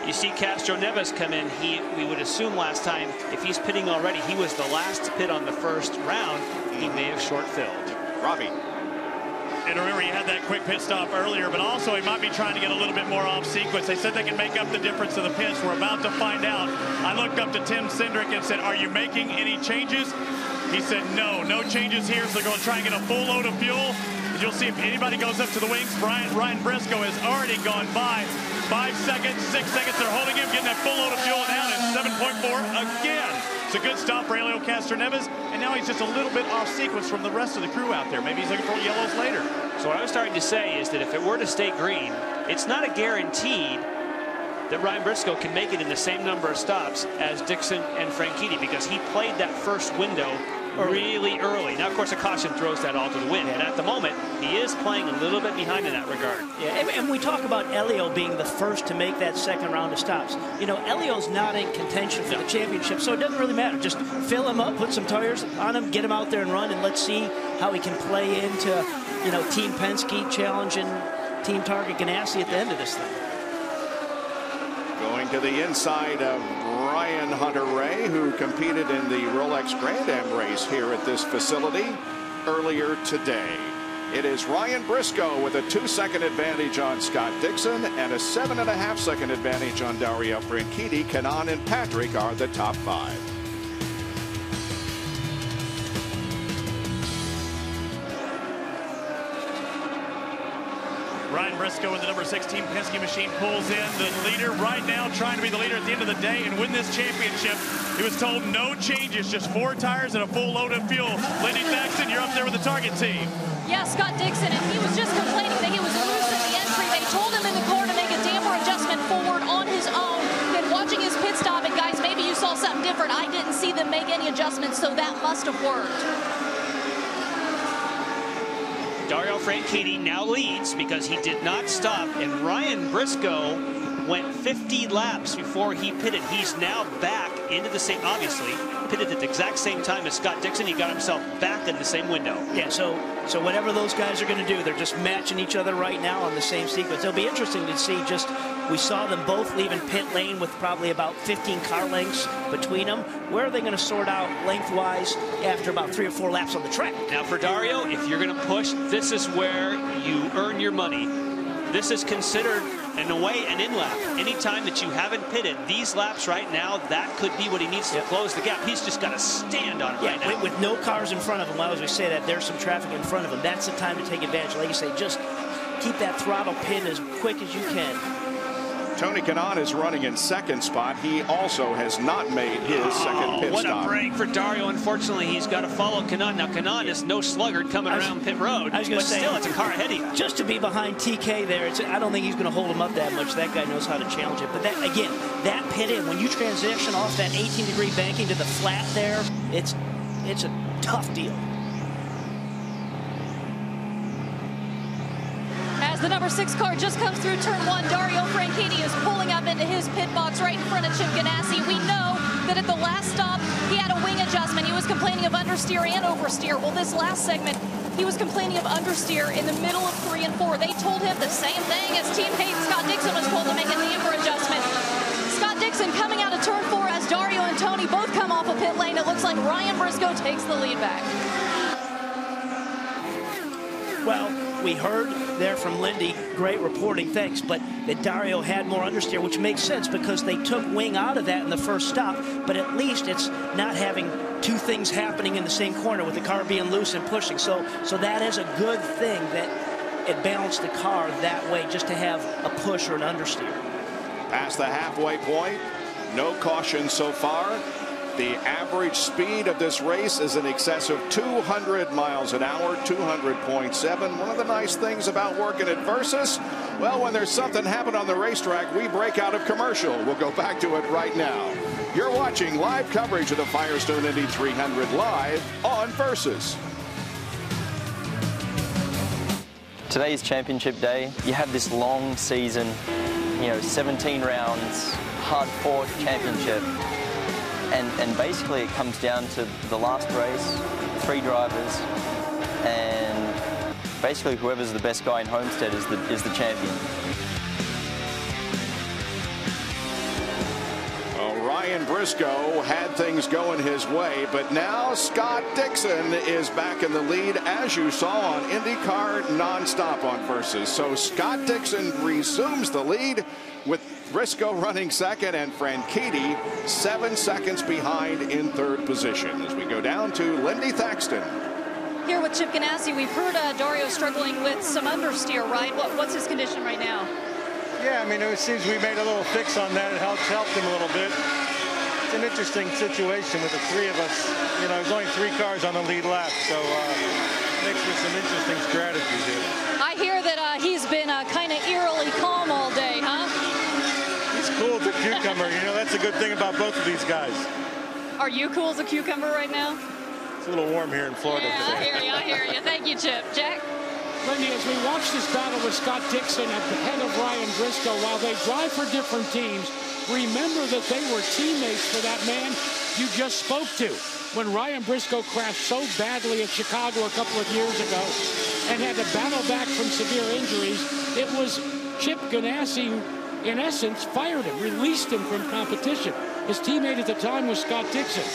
you see Castroneves come in. We would assume last time, if he's pitting already, he was the last to pit on the first round. He may have short-filled. Robbie. And remember, he had that quick pit stop earlier, but also he might be trying to get a little bit more off sequence. They said they can make up the difference of the pits. We're about to find out. I looked up to Tim Cindric and said, are you making any changes? He said, no changes here. So they're going to try and get a full load of fuel. And you'll see if anybody goes up to the wings. Ryan Briscoe has already gone by. 5 seconds, 6 seconds. They're holding him, getting that full load of fuel down at 7.4 again. It's a good stop for Helio Castroneves, and now he's just a little bit off sequence from the rest of the crew out there. Maybe he's looking for yellows later. So what I was starting to say is that if it were to stay green, it's not a guaranteed that Ryan Briscoe can make it in the same number of stops as Dixon and Franchitti, because he played that first window really early. Now, of course, a caution throws that all to the wind. And at the moment, he is playing a little bit behind in that regard. Yeah, and we talk about Helio being the first to make that second round of stops. You know, Helio's not in contention for the championship, so it doesn't really matter. Just fill him up, put some tires on him, get him out there and run, and let's see how he can play into, you know, Team Penske challenging Team Target Ganassi at the end of this thing. Going to the inside of Brian Hunter-Reay, who competed in the Rolex Grand Am race here at this facility earlier today. It is Ryan Briscoe with a 2-second advantage on Scott Dixon and a 7.5-second advantage on Dario Franchitti. Kanaan and Patrick are the top 5. Ryan Briscoe with the number 16 Penske machine pulls in. The leader right now trying to be the leader at the end of the day and win this championship. He was told no changes, just 4 tires and a full load of fuel. Lindy Thaxton, you're up there with the Target team. Yeah, Scott Dixon, and he was just complaining that he was loose at the entry. They told him in the car to make a damper adjustment forward on his own. Then watching his pit stop, and guys, maybe you saw something different. I didn't see them make any adjustments, so that must have worked. Dario Franchitti now leads because he did not stop, and Ryan Briscoe went 50 laps before he pitted. He's now back into the same, obviously, pitted at the exact same time as Scott Dixon. He got himself back in the same window. Yeah, so whatever those guys are going to do, they're just matching each other right now on the same sequence. It'll be interesting to see. Just we saw them both leaving pit lane with probably about 15 car lengths between them. Where are they going to sort out lengthwise after about 3 or 4 laps on the track? Now for Dario, if you're going to push, this is where you earn your money. this is considered, in a way, an in-lap. Anytime that you haven't pitted, these laps right now, that could be what he needs to close the gap. He's just got to stand on it right now. With no cars in front of him, well, as we say that, there's some traffic in front of him. That's the time to take advantage. Like you say, just keep that throttle pinned as quick as you can. Tony Kanaan is running in second spot. He also has not made his second pit what stop. What a break for Dario. Unfortunately, he's got to follow Kanaan. Now, Kanaan is no sluggard coming around pit road, but still, it's a car ahead of you. Just to be behind TK there, I don't think he's going to hold him up that much. That guy knows how to challenge it. But that, again, that pit in, when you transition off that 18-degree banking to the flat there, it's a tough deal. As the number 6 car just comes through turn 1, Dario Franchitti is pulling up into his pit box right in front of Chip Ganassi. We know that at the last stop, he had a wing adjustment. He was complaining of understeer and oversteer. Well, this last segment, he was complaining of understeer in the middle of 3 and 4. They told him the same thing as teammate Scott Dixon was told to make a damper adjustment. Scott Dixon coming out of turn 4 as Dario and Tony both come off a pit lane. It looks like Ryan Briscoe takes the lead back. Well, we heard there from Lindy, great reporting, thanks, but that Dario had more understeer, which makes sense because they took wing out of that in the first stop, but at least it's not having two things happening in the same corner with the car being loose and pushing. So that is a good thing that it balanced the car that way, just to have a push or an understeer. Past the halfway point, no caution so far. The average speed of this race is in excess of 200 miles an hour, 200.7. One of the nice things about working at Versus, well, when there's something happen on the racetrack, we break out of commercial. We'll go back to it right now. You're watching live coverage of the Firestone Indy 300 live on Versus. Today's championship day. You have this long season, 17 rounds, hard-fought championship. And basically it comes down to the last race, 3 drivers, and basically whoever's the best guy in Homestead is the champion. Well, Ryan Briscoe had things going his way, but now Scott Dixon is back in the lead, as you saw on IndyCar Nonstop on Versus. So Scott Dixon resumes the lead with Briscoe running second and Franchitti 7 seconds behind in third position. As we go down to Lindy Thaxton. Here with Chip Ganassi, we've heard Dario struggling with some understeer, right? What's his condition right now? Yeah, I mean, it seems we made a little fix on that. It helped him a little bit. It's an interesting situation with the 3 of us. There's only 3 cars on the lead lap, so makes for some interesting strategies here. I hear that he's been kind of eerily calm all day, huh? He's cool as a cucumber. That's a good thing about both of these guys. Are you cool as a cucumber right now? It's a little warm here in Florida today. I hear you. Thank you, Chip. Jack? Lindy, as we watch this battle with Scott Dixon at the head of Ryan Briscoe, while they drive for different teams, remember that they were teammates for that man you just spoke to. When Ryan Briscoe crashed so badly at Chicago a couple of years ago and had to battle back from severe injuries, it was Chip Ganassi, in essence, fired him, released him from competition. His teammate at the time was Scott Dixon.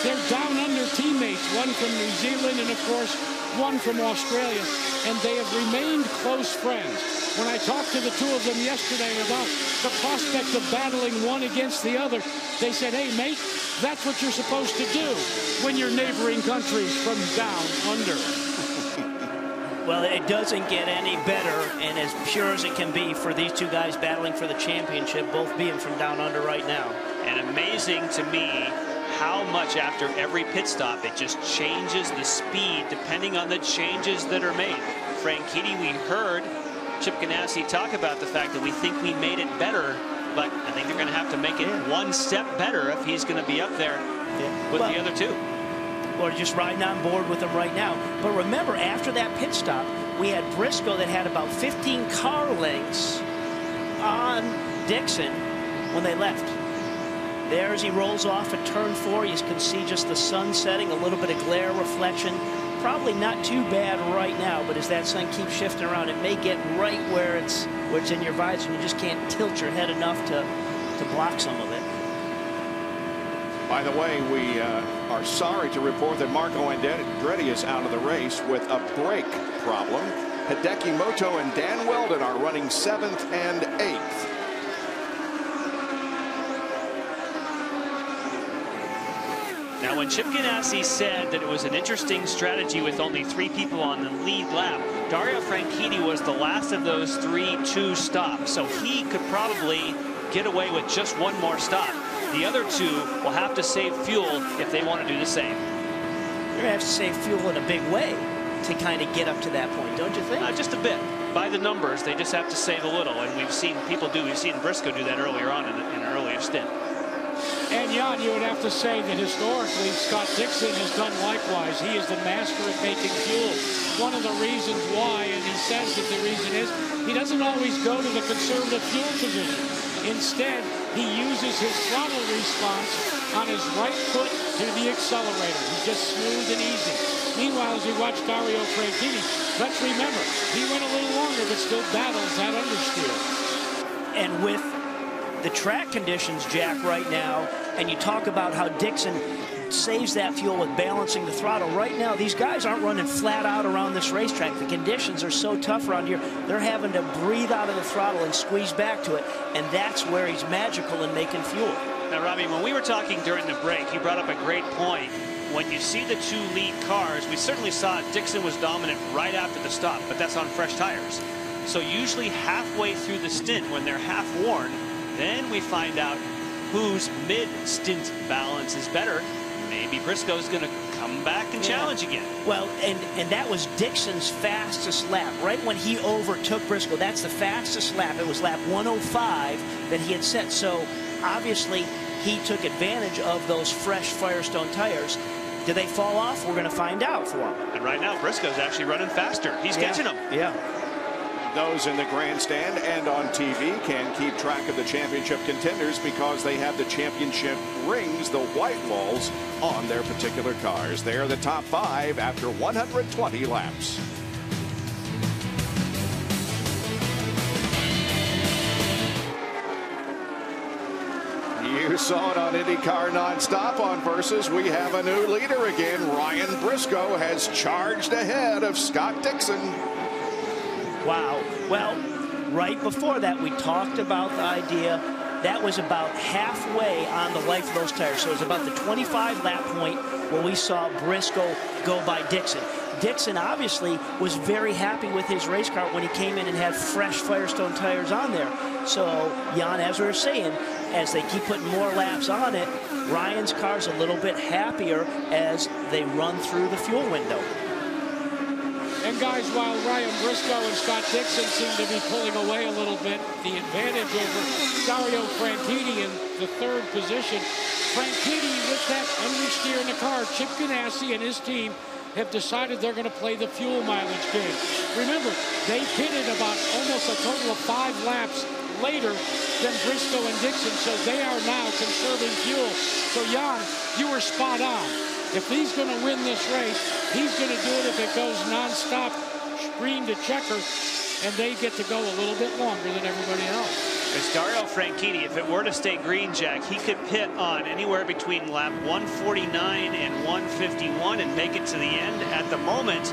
They're down under teammates, one from New Zealand and, of course, one from Australia, and they have remained close friends. When I talked to the 2 of them yesterday about the prospect of battling one against the other, they said, hey, mate, that's what you're supposed to do when you're neighboring countries from down under. Well, it doesn't get any better and as pure as it can be for these 2 guys battling for the championship, both being from down under right now. And amazing to me how much after every pit stop it just changes the speed depending on the changes that are made. Franchitti, we heard Chip Ganassi talk about the fact that we think we made it better, but I think they're going to have to make it one step better if he's going to be up there with the other 2. Or just riding on board with them right now. But remember, after that pit stop, we had Briscoe that had about 15 car lengths on Dixon when they left. There as he rolls off at turn 4, you can see just the sun setting, a little bit of glare reflection. Probably not too bad right now, but as that sun keeps shifting around, it may get right where it's in your visor and you just can't tilt your head enough to block some of it. By the way, we are sorry to report that Marco Andretti is out of the race with a brake problem. Hideki Moto and Dan Weldon are running 7th and 8th. Now, when Chip Ganassi said that it was an interesting strategy with only 3 people on the lead lap, Dario Franchitti was the last of those 3-2 stops, so he could probably get away with just one more stop. The other 2 will have to save fuel if they want to do the same. You're going to have to save fuel in a big way to kind of get up to that point, don't you think? Just a bit. By the numbers, they just have to save a little, and we've seen people do. We've seen Briscoe do that earlier on in an earlier stint. And Jan, you would have to say that historically Scott Dixon has done likewise. He is the master at making fuel. One of the reasons why, and he says that the reason is, he doesn't always go to the conservative fuel position. Instead, he uses his throttle response on his right foot to the accelerator. He's just smooth and easy. Meanwhile, as we watch Dario Franchitti, let's remember, he went a little longer, but still battles that understeer. And with the track conditions, Jack, right now, and you talk about how Dixon saves that fuel with balancing the throttle. Right now, these guys aren't running flat out around this racetrack. The conditions are so tough around here, they're having to breathe out of the throttle and squeeze back to it, and that's where he's magical in making fuel. Now, Robbie, when we were talking during the break, you brought up a great point. When you see the 2 lead cars, we certainly saw Dixon was dominant right after the stop, but that's on fresh tires. So usually halfway through the stint, when they're half worn, then we find out whose mid-stint balance is better. Maybe Briscoe's going to come back and challenge again. Well, and that was Dixon's fastest lap. Right when he overtook Briscoe, that's the fastest lap. It was lap 105 that he had set. So obviously he took advantage of those fresh Firestone tires. Do they fall off? We're going to find out for him. And right now, Briscoe's actually running faster. He's catching them. Yeah. Those in the grandstand and on TV can keep track of the championship contenders because they have the championship rings, the white walls, on their particular cars. They're the top 5 after 120 laps. You saw it on IndyCar Nonstop on Versus. We have a new leader again. Ryan Briscoe has charged ahead of Scott Dixon. Wow. Well, right before that, we talked about the idea that was about halfway on the life of those tires. So it was about the 25 lap point where we saw Briscoe go by Dixon. Dixon obviously was very happy with his race car when he came in and had fresh Firestone tires on there. So, Jan, as we were saying, as they keep putting more laps on it, Ryan's car's a little bit happier as they run through the fuel window. And guys, while Ryan Briscoe and Scott Dixon seem to be pulling away a little bit, the advantage over Dario Franchitti in the 3rd position. Franchitti with that understeer in the car. Chip Ganassi and his team have decided they're going to play the fuel mileage game. Remember, they pitted about almost a total of 5 laps later than Briscoe and Dixon, so they are now conserving fuel. So, Jan, you were spot on. If he's going to win this race, he's going to do it if it goes nonstop, screen to checker, and they get to go a little bit longer than everybody else. It's Dario Franchitti. If it were to stay green, Jack, he could pit on anywhere between lap 149 and 151 and make it to the end. At the moment,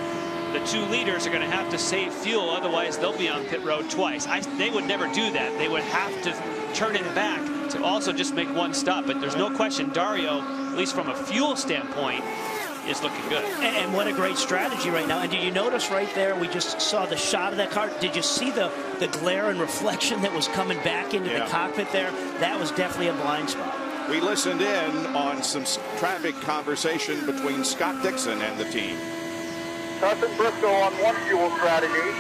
the 2 leaders are going to have to save fuel, otherwise they'll be on pit road twice. They would never do that. They would have to turn it back to also just make 1 stop. But there's no question Dario, at least from a fuel standpoint, is looking good. And what a great strategy right now. And did you notice right there, we just saw the shot of that car. Did you see the glare and reflection that was coming back into the cockpit there? That was definitely a blind spot. We listened in on some traffic conversation between Scott Dixon and the team. Dustin Briscoe on one fuel strategy,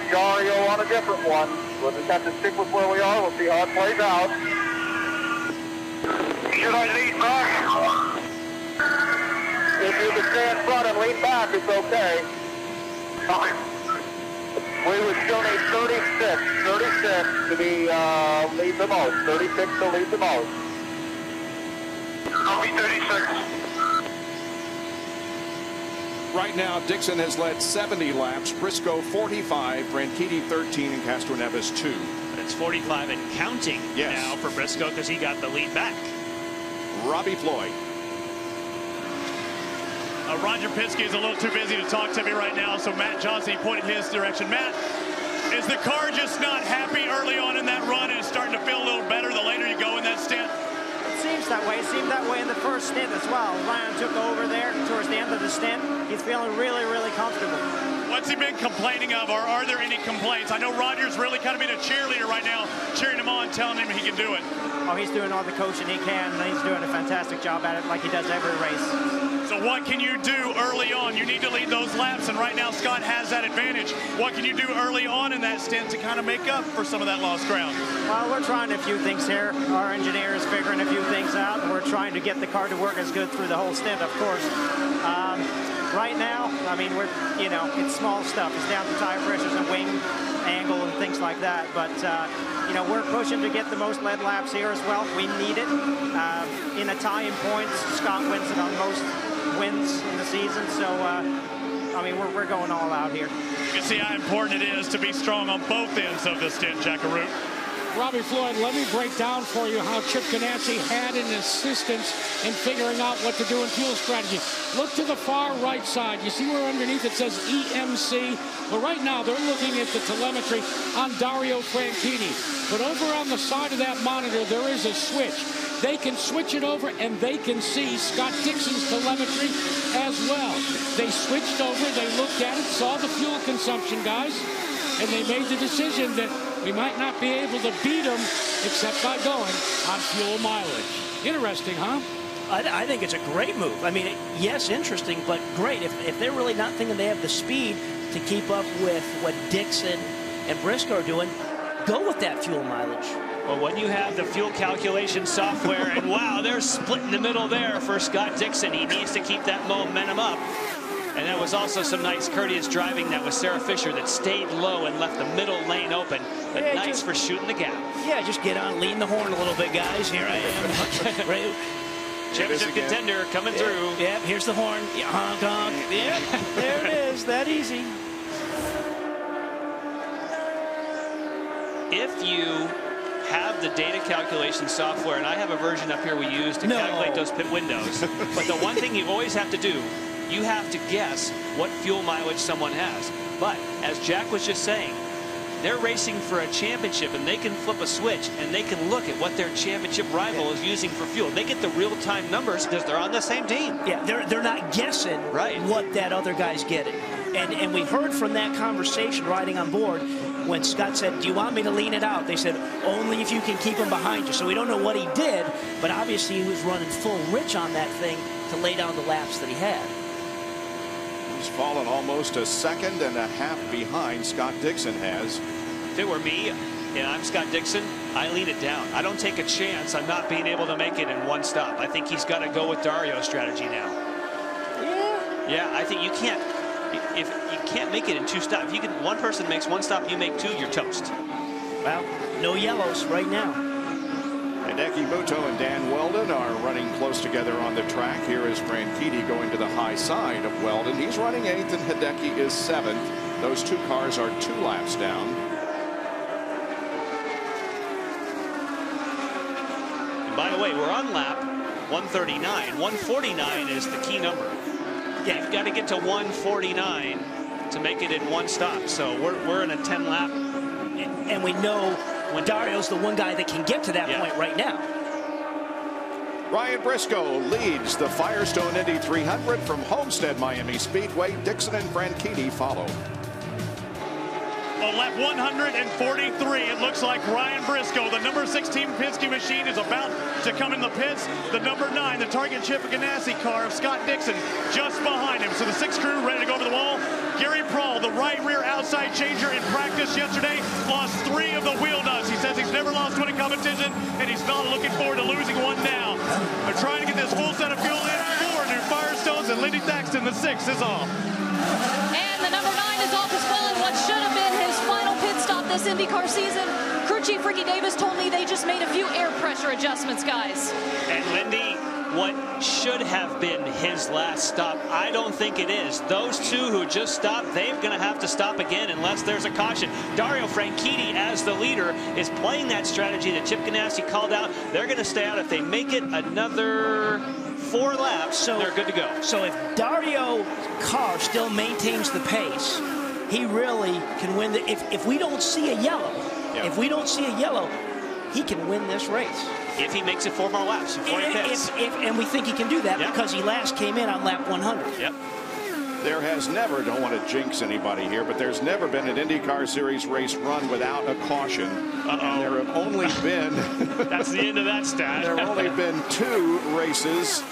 Dario on a different one. We'll just have to stick with where we are. We'll see how it plays out. Should I lean back? If you can stay in front and lean back, it's okay. We would still need 36 to be lead the most. 36 to lead the most. Copy 36. Right now, Dixon has led 70 laps, Briscoe 45, Franchitti 13, and Castroneves 2. But it's 45 and counting now for Briscoe because he got the lead back. Robbie Floyd. Roger Penske is a little too busy to talk to me right now, so Matt Johnson, he pointed his direction. Matt, is the car just not happy early on in that run and it's starting to feel a little better the later you go in that stint? It seems that way. It seemed that way in the first stint as well. Ryan took over there towards the end of the stint. He's feeling really, really comfortable. What's he been complaining of, or are there any complaints? I know Roger's really kind of been a cheerleader right now, cheering him on, telling him he can do it. Oh, he's doing all the coaching he can, and he's doing a fantastic job at it like he does every race. So what can you do early on? You need to lead those laps, and right now Scott has that advantage. What can you do early on in that stint to kind of make up for some of that lost ground? Well, we're trying a few things here. Our engineer is figuring a few things out, and we're trying to get the car to work as good through the whole stint, of course. Right now, I mean, it's small stuff. It's down to tire pressures and wing angle and things like that. But, we're pushing to get the most lead laps here as well. We need it. In a tie in points, Scott wins it on most wins in the season. So, we're going all out here. You can see how important it is to be strong on both ends of the stint, Jack Arute. Robbie Floyd, let me break down for you how Chip Ganassi had an assistance in figuring out what to do in fuel strategy. Look to the far right side. You see where underneath it says EMC? Well, right now they're looking at the telemetry on Dario Franchitti. But over on the side of that monitor, there is a switch. They can switch it over and they can see Scott Dixon's telemetry as well. They switched over, they looked at it, saw the fuel consumption, guys, and they made the decision that we might not be able to beat them except by going on fuel mileage. Interesting, huh? I think it's a great move. I mean, yes, interesting, but great. If they're really not thinking they have the speed to keep up with what Dixon and Briscoe are doing, go with that fuel mileage. Well, when you have the fuel calculation software, and wow, they're split in the middle there for Scott Dixon. He needs to keep that momentum up. And that was also some nice courteous driving. That was Sarah Fisher that stayed low and left the middle lane open. But yeah, nice for shooting the gap. Yeah, just get on, lean the horn a little bit, guys. Here I am. Right. Championship contender coming through. Yeah, here's the horn. Yeah, honk, honk. Yeah, there it is. That easy. If you have the data calculation software, and I have a version up here we use to calculate those pit windows, but the one thing you always have to do, you have to guess what fuel mileage someone has. But as Jack was just saying, they're racing for a championship, and they can flip a switch and they can look at what their championship rival is using for fuel. They get the real-time numbers because they're on the same team. Yeah, they're not guessing what that other guy's getting. And we heard from that conversation riding on board when Scott said, do you want me to lean it out? They said, only if you can keep him behind you. So we don't know what he did, but obviously he was running full rich on that thing to lay down the laps that he had. He's fallen almost a second and a half behind Scott Dixon has. If it were me, and I'm Scott Dixon, I lean it down. I don't take a chance on not being able to make it in one stop. I think he's got to go with Dario's strategy now. Yeah, I think you can't. If you can't make it in two stops, if one person makes one stop, you make two, you're toast. Well, no yellows right now. Hideki Muto and Dan Weldon are running close together on the track. Here is Franchitti going to the high side of Weldon. He's running 8th and Hideki is 7th. Those two cars are 2 laps down. And by the way, we're on lap 139. 149 is the key number. Yeah, you've got to get to 149 to make it in one stop. So we're in a 10 lap. And we know when Dario's the one guy that can get to that point right now. Ryan Briscoe leads the Firestone Indy 300 from Homestead Miami Speedway. Dixon and Franchitti follow. On lap 143, it looks like Ryan Briscoe, the number 16 Penske machine, is about to come in the pits. The number 9, the Target Chip Ganassi car of Scott Dixon, just behind him. So the 6 crew ready to go over the wall. Gary Prawl, the right rear outside changer in practice yesterday, lost 3 of the wheel nuts. He says he's never lost one in competition, and he's not looking forward to losing one now. They're trying to get this full set of fuel in. 4 new Firestones, and Lindy Thaxton, the 6, is off. And the number 9 is off as well in what should have been his final pit stop this IndyCar season. Crew chief Ricky Davis told me they just made a few air pressure adjustments, guys. And Lindy what should have been his last stop. I don't think it is. Those two who just stopped, they're going to have to stop again unless there's a caution. Dario Franchitti, as the leader, is playing that strategy that Chip Ganassi called out. They're going to stay out. If they make it another 4 laps, they're good to go. So if Dario Carr still maintains the pace, he really can win. If we don't see a yellow, he can win this race. If he makes it 4 more laps before he pits. And we think he can do that because he last came in on lap 100. Yep. There has never, don't want to jinx anybody here, but there's never been an IndyCar Series race run without a caution. And there have only been... That's the end of that stat. There have only been 2 races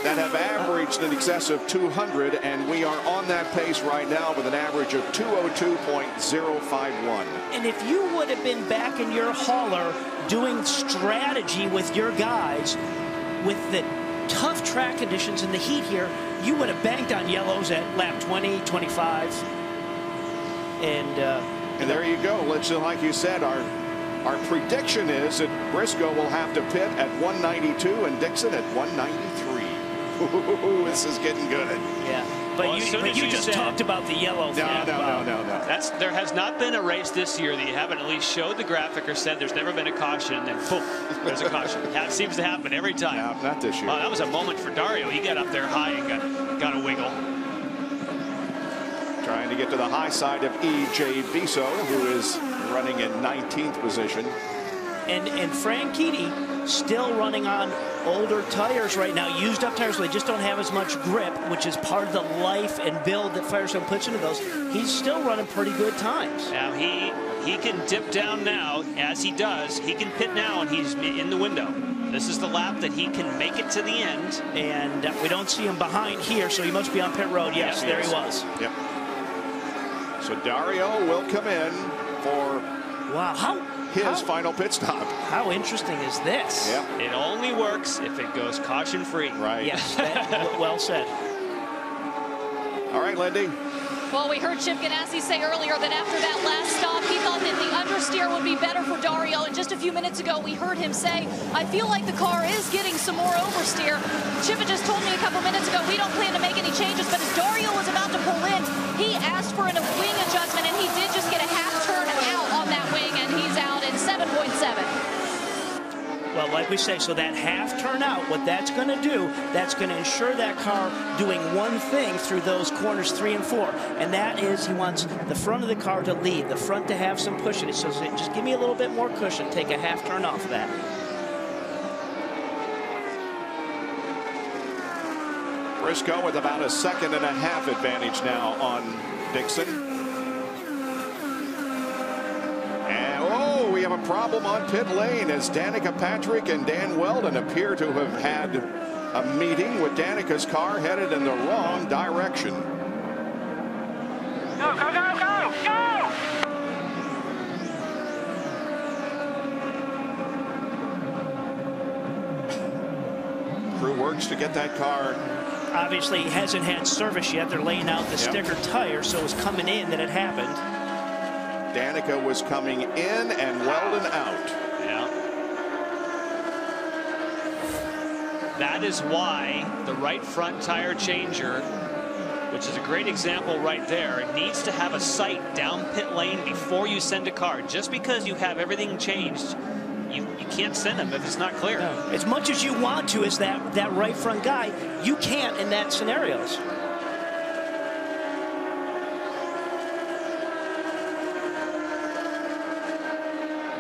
that have averaged in excess of 200, and we are on that pace right now with an average of 202.051. And if you would have been back in your hauler doing strategy with your guys with the tough track conditions and the heat here, you would have banked on yellows at lap 20, 25. And there you go. Let's, like you said, our prediction is that Briscoe will have to pit at 192 and Dixon at 193. Ooh, this is getting good. Yeah, but you just talked about the yellow. No. There has not been a race this year that you haven't at least showed the graphic or said there's never been a caution, and then boom, there's a caution. That seems to happen every time. No, not this year. Oh, that was a moment for Dario. He got up there high and got a wiggle. Trying to get to the high side of E.J. Viso, who is running in 19th position. And Franchitti still running on older tires right now, used up tires, so they just don't have as much grip, which is part of the life and build that Firestone puts into those. He's still running pretty good times. Now he can dip down now. As he does, he can pit now, and he's in the window. This is the lap that he can make it to the end. And we don't see him behind here, so he must be on pit road. Yes, there he was. Yep. So Dario will come in for his final pit stop. How interesting is this? Yep. It only works if it goes caution-free. Right. Yes, well said. All right, Lindy. Well, we heard Chip Ganassi say earlier that after that last stop, he thought that the understeer would be better for Dario. And just a few minutes ago, we heard him say, I feel like the car is getting some more oversteer. Chip had just told me a couple minutes ago, we don't plan to make any changes. But as Dario was about to pull in, he asked for a wing adjustment, and he did just get a half turn out on that wing, and he's out in 7.7. Well, like we say, so that half turn out, what that's going to do, that's going to ensure that car doing one thing through those corners 3 and 4, and that is he wants the front of the car to lead, the front to have some push in it. So just give me a little bit more cushion, take a half turn off of that. Briscoe with about a 1.5 second advantage now on Dixon. We have a problem on pit lane as Danica Patrick and Dan Weldon appear to have had a meeting with Danica's car headed in the wrong direction. Go, go, go, go, go! Crew works to get that car. Obviously, hasn't had service yet. They're laying out the sticker tire, so it's coming in that it happened. Danica was coming in and Weldon out. Yeah. That is why the right front tire changer, which is a great example right there, needs to have a sight down pit lane before you send a car. Just because you have everything changed, you can't send them if it's not clear. No. As much as you want to as that right front guy, you can't in that scenarios.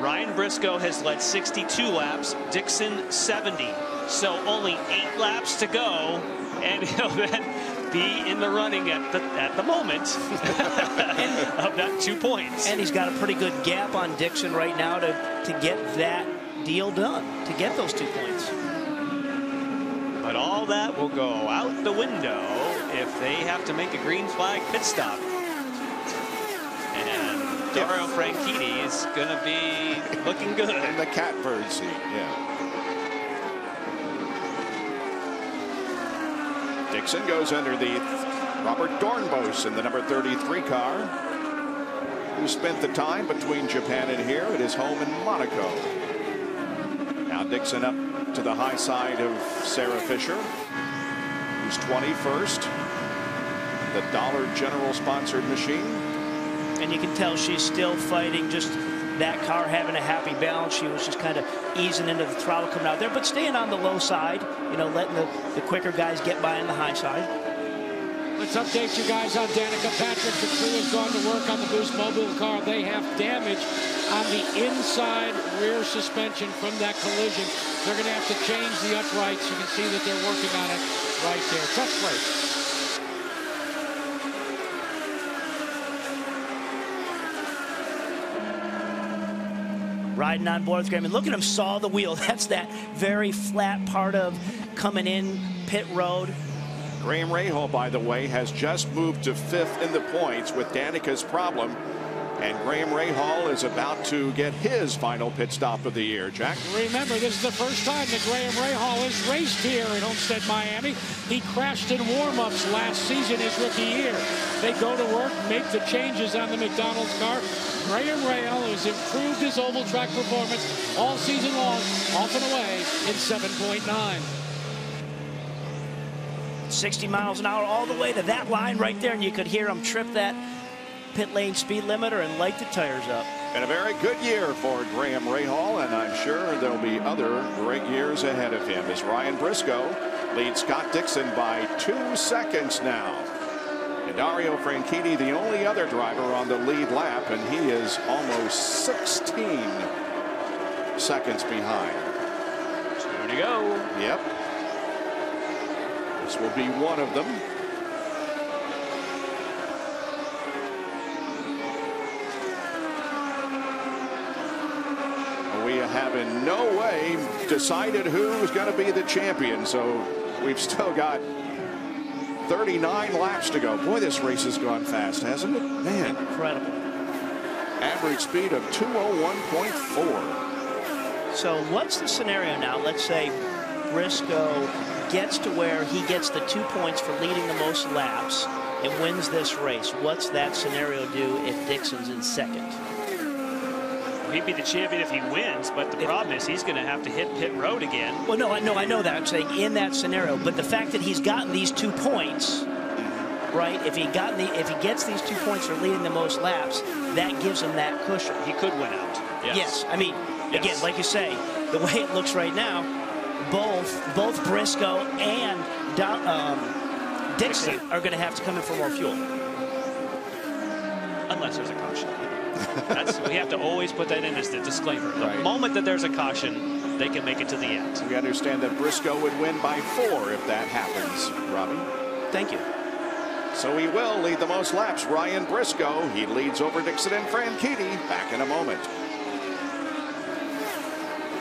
Ryan Briscoe has led 62 laps, Dixon 70. So only 8 laps to go, and he'll then be in the running at the moment of that 2 points. And he's got a pretty good gap on Dixon right now to get that deal done, to get those 2 points. But all that will go out the window if they have to make a green flag pit stop. Dario Franchitti is going to be looking good. In the catbird seat, yeah. Dixon goes underneath Robert Dornbos in the number 33 car, who spent the time between Japan and here at his home in Monaco. Now Dixon up to the high side of Sarah Fisher, who's 21st. The Dollar General sponsored machine. And you can tell she's still fighting, just that car having a happy balance. She was just kind of easing into the throttle coming out there, but staying on the low side, you know, letting the quicker guys get by on the high side. Let's update you guys on Danica Patrick. The crew has gone to work on the Boost Mobile car. They have damage on the inside rear suspension from that collision. They're going to have to change the uprights. You can see that they're working on it right there. Tough race. Riding on board with Graham, and look at him saw the wheel. That's that very flat part of coming in pit road. Graham Rahal, by the way, has just moved to 5th in the points with Danica's problem. And Graham Rahal is about to get his final pit stop of the year. Jack? Remember, this is the first time that Graham Rahal has raced here at Homestead, Miami. He crashed in warm-ups last season, his rookie year. They go to work, make the changes on the McDonald's car. Graham Rahal has improved his oval track performance all season long, off and away in 7.9. 60 miles an hour all the way to that line right there, and you could hear him trip that pit lane speed limiter and light the tires up. And a very good year for Graham Rahal, and I'm sure there'll be other great years ahead of him as Ryan Briscoe leads Scott Dixon by 2 seconds now. And Dario Franchitti, the only other driver on the lead lap, and he is almost 16 seconds behind. 2 to go. Yep. This will be one of them. We have in no way decided who is going to be the champion, so we've still got 39 laps to go. Boy, this race has gone fast, hasn't it? Man. Incredible. Average speed of 201.4. So what's the scenario now? Let's say Briscoe gets to where he gets the 2 points for leading the most laps and wins this race. What's that scenario do if Dixon's in second? He'd be the champion if he wins, but the problem is he's going to have to hit pit road again. Well, no, I know that. I'm saying in that scenario, but the fact that he's gotten these 2 points, right? If he gets these 2 points for leading the most laps, that gives him that cushion. He could win out. Yes. I mean, again, like you say, the way it looks right now, both Briscoe and Dixon are going to have to come in for more fuel, unless there's a caution. We have to always put that in as the disclaimer. The moment that there's a caution, they can make it to the end. We understand that Briscoe would win by 4 if that happens, Robbie. Thank you. So he will lead the most laps. Ryan Briscoe, he leads over Dixon and Franchitti. Back in a moment.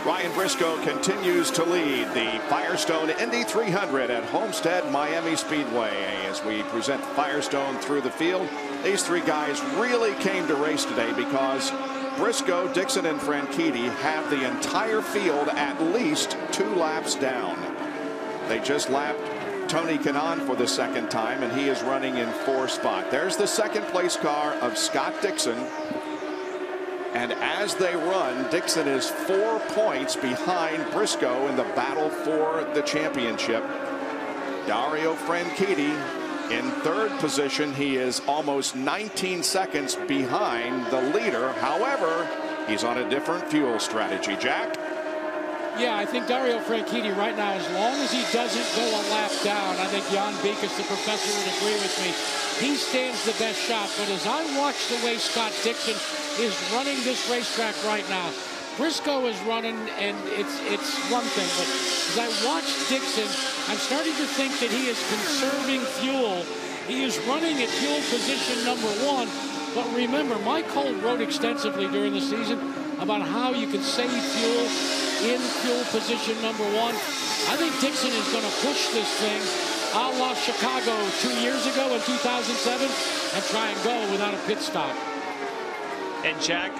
Ryan Briscoe continues to lead the Firestone Indy 300 at Homestead Miami Speedway. As we present Firestone through the field, these 3 guys really came to race today because Briscoe, Dixon, and Franchitti have the entire field at least 2 laps down. They just lapped Tony Kanaan for the 2nd time, and he is running in 4th spot. There's the 2nd place car of Scott Dixon. And as they run, Dixon is 4 points behind Briscoe in the battle for the championship. Dario Franchitti in 3rd position. He is almost 19 seconds behind the leader. However, he's on a different fuel strategy. Jack? Yeah, I think Dario Franchitti right now, as long as he doesn't go a lap down, I think Jan Beekes, the professor, would agree with me. He stands the best shot. But as I watch the way Scott Dixon is running this racetrack right now, Briscoe is running, and it's one thing. But as I watch Dixon, I'm starting to think that he is conserving fuel. He is running at fuel position number 1. But remember, Mike Holt wrote extensively during the season about how you can save fuel in fuel position number 1. I think Dixon is going to push this thing a la Chicago 2 years ago in 2007 and try and go without a pit stop. And Jack,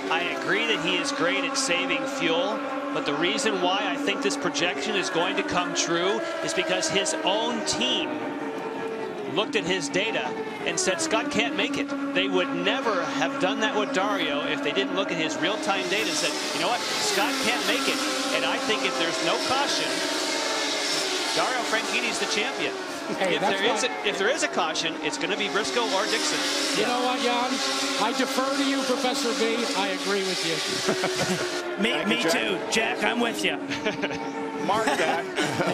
I agree that he is great at saving fuel, but the reason why I think this projection is going to come true is because his own team looked at his data and said Scott can't make it. They would never have done that with Dario if they didn't look at his real-time data and said, you know what, Scott can't make it. And I think if there's no caution, Dario Franchitti's the champion. Hey, if there is a caution, it's going to be Briscoe or Dixon. You know what, Jan? I defer to you, Professor B. I agree with you. me too. Jack, I'm with you. Mark that.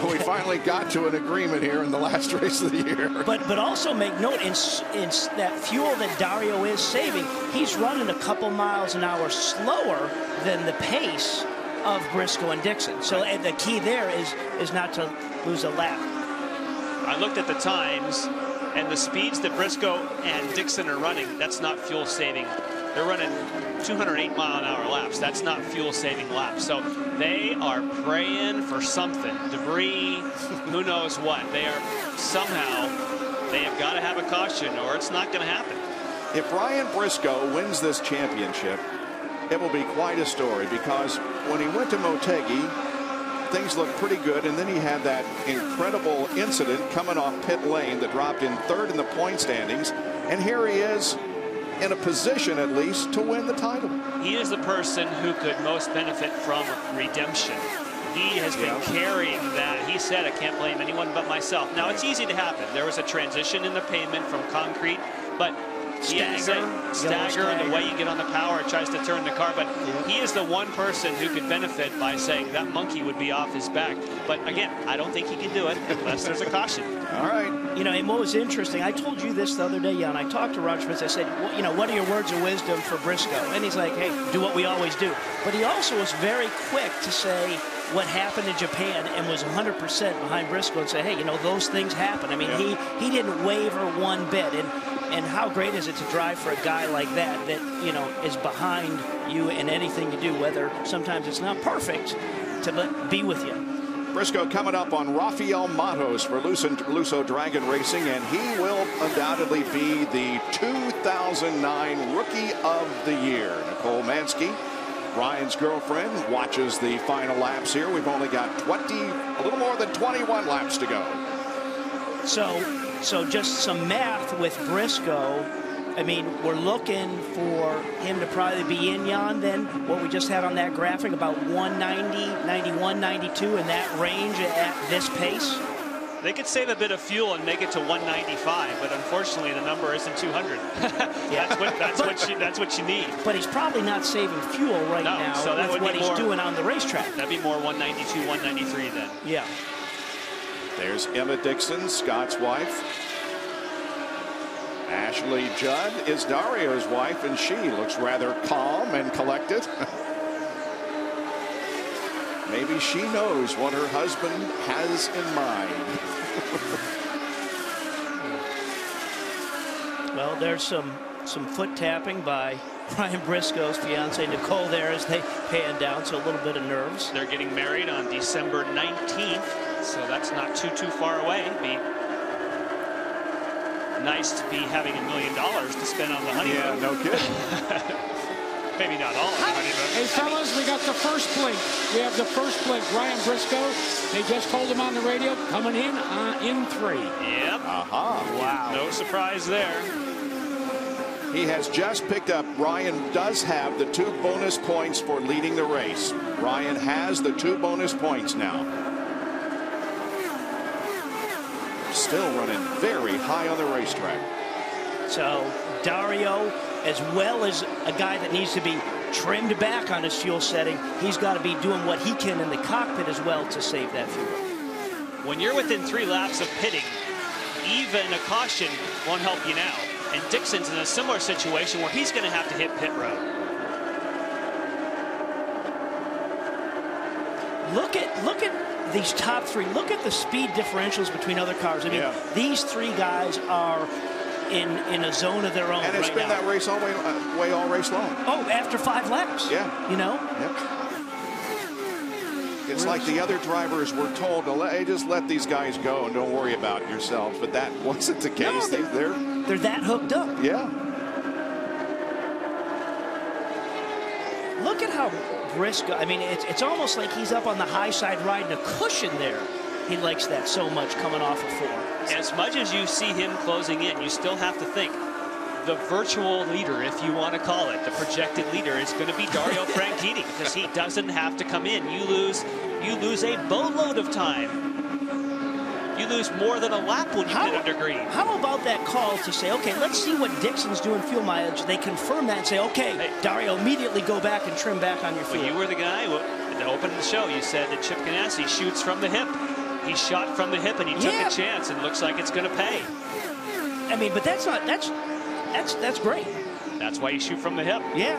We finally got to an agreement here in the last race of the year. But also make note, in that fuel that Dario is saving, he's running a couple miles an hour slower than the pace of Briscoe and Dixon. So the key there is not to lose a lap. I looked at the times, and the speeds that Briscoe and Dixon are running, that's not fuel saving. They're running 208 mile an hour laps. That's not fuel saving laps. So they are praying for something, debris, who knows what. They are somehow, they have got to have a caution or it's not going to happen. If Ryan Briscoe wins this championship, it will be quite a story, because when he went to Motegi, things looked pretty good, and then he had that incredible incident coming off pit lane that dropped in third in the point standings, and here he is in a position at least to win the title. He is the person who could most benefit from redemption. He has been carrying that. He said, I can't blame anyone but myself. Now, it's easy to happen. There was a transition in the pavement from concrete, but stagger, and the way you get on the power, it tries to turn the car, but he is the one person who could benefit by saying that monkey would be off his back. But again, I don't think he can do it unless there's a caution. All right. You know, and what was interesting, I told you this the other day, Jan. I talked to Roger Spence. I said, well, you know, what are your words of wisdom for Briscoe? And he's like, hey, do what we always do. But he also was very quick to say what happened in Japan and was 100% behind Briscoe and say, hey, you know, those things happen. I mean, he didn't waver one bit. And how great is it to drive for a guy like that, you know, is behind you in anything you do, whether sometimes it's not perfect, to be with you. Briscoe coming up on Rafael Matos for Lusso Dragon Racing, and he will undoubtedly be the 2009 Rookie of the Year. Nicole Mansky, Ryan's girlfriend, watches the final laps here. We've only got a little more than 21 laps to go. So just some math with Briscoe. I mean, we're looking for him to probably be in, Jan, then what we just had on that graphic, about 190, 91, 92 in that range at this pace. They could save a bit of fuel and make it to 195, but unfortunately the number isn't 200. That's what you need. But he's probably not saving fuel right now, so that with what he's doing on the racetrack. That'd be more 192, 193 then. Yeah. There's Emma Dixon, Scott's wife. Ashley Judd is Dario's wife, and she looks rather calm and collected. Maybe she knows what her husband has in mind. Well, there's some foot tapping by Ryan Briscoe's fiance Nicole there as they pan down, so a little bit of nerves. They're getting married on December 19th, so that's not too far away. It'd be nice to be having $1 million to spend on the honeymoon. Yeah, no kidding. Maybe not all of the honeymoon. Hey, fellas, we got the first blink. We have the first blink. Ryan Briscoe, they just told him on the radio, coming in 3. Yep. Wow. No surprise there. He has just picked up. Ryan does have the 2 bonus points for leading the race. Ryan has the 2 bonus points now. Still running very high on the racetrack. So Dario, as well as a guy that needs to be trimmed back on his fuel setting, he's got to be doing what he can in the cockpit as well to save that fuel. When you're within 3 laps of pitting, even a caution won't help you now. And Dixon's in a similar situation where he's going to have to hit pit road. Look at these top 3. Look at the speed differentials between other cars. I mean, these 3 guys are in a zone of their own. And it's been that race all race long. Oh, after 5 laps. Yeah. You know? Yep. It's like the other drivers were told to just let these guys go and don't worry about yourselves. But that wasn't the case. No, they're that hooked up. Yeah. Look at how Briscoe, I mean, it's almost like he's up on the high side riding a cushion there. He likes that so much coming off of 4. As much as you see him closing in, you still have to think the virtual leader, if you want to call it, the projected leader, is going to be Dario Franchitti, because he doesn't have to come in. You lose a boatload of time. You lose more than a lap when you get under green. How about that call to say, okay, let's see what Dixon's doing fuel mileage. They confirm that and say, okay, hey, Dario, immediately go back and trim back on your fuel. Well, you were the guy to open the show. You said that Chip Ganassi shoots from the hip. He shot from the hip and he took a chance, and looks like it's going to pay. I mean, but that's great. That's why you shoot from the hip. Yeah.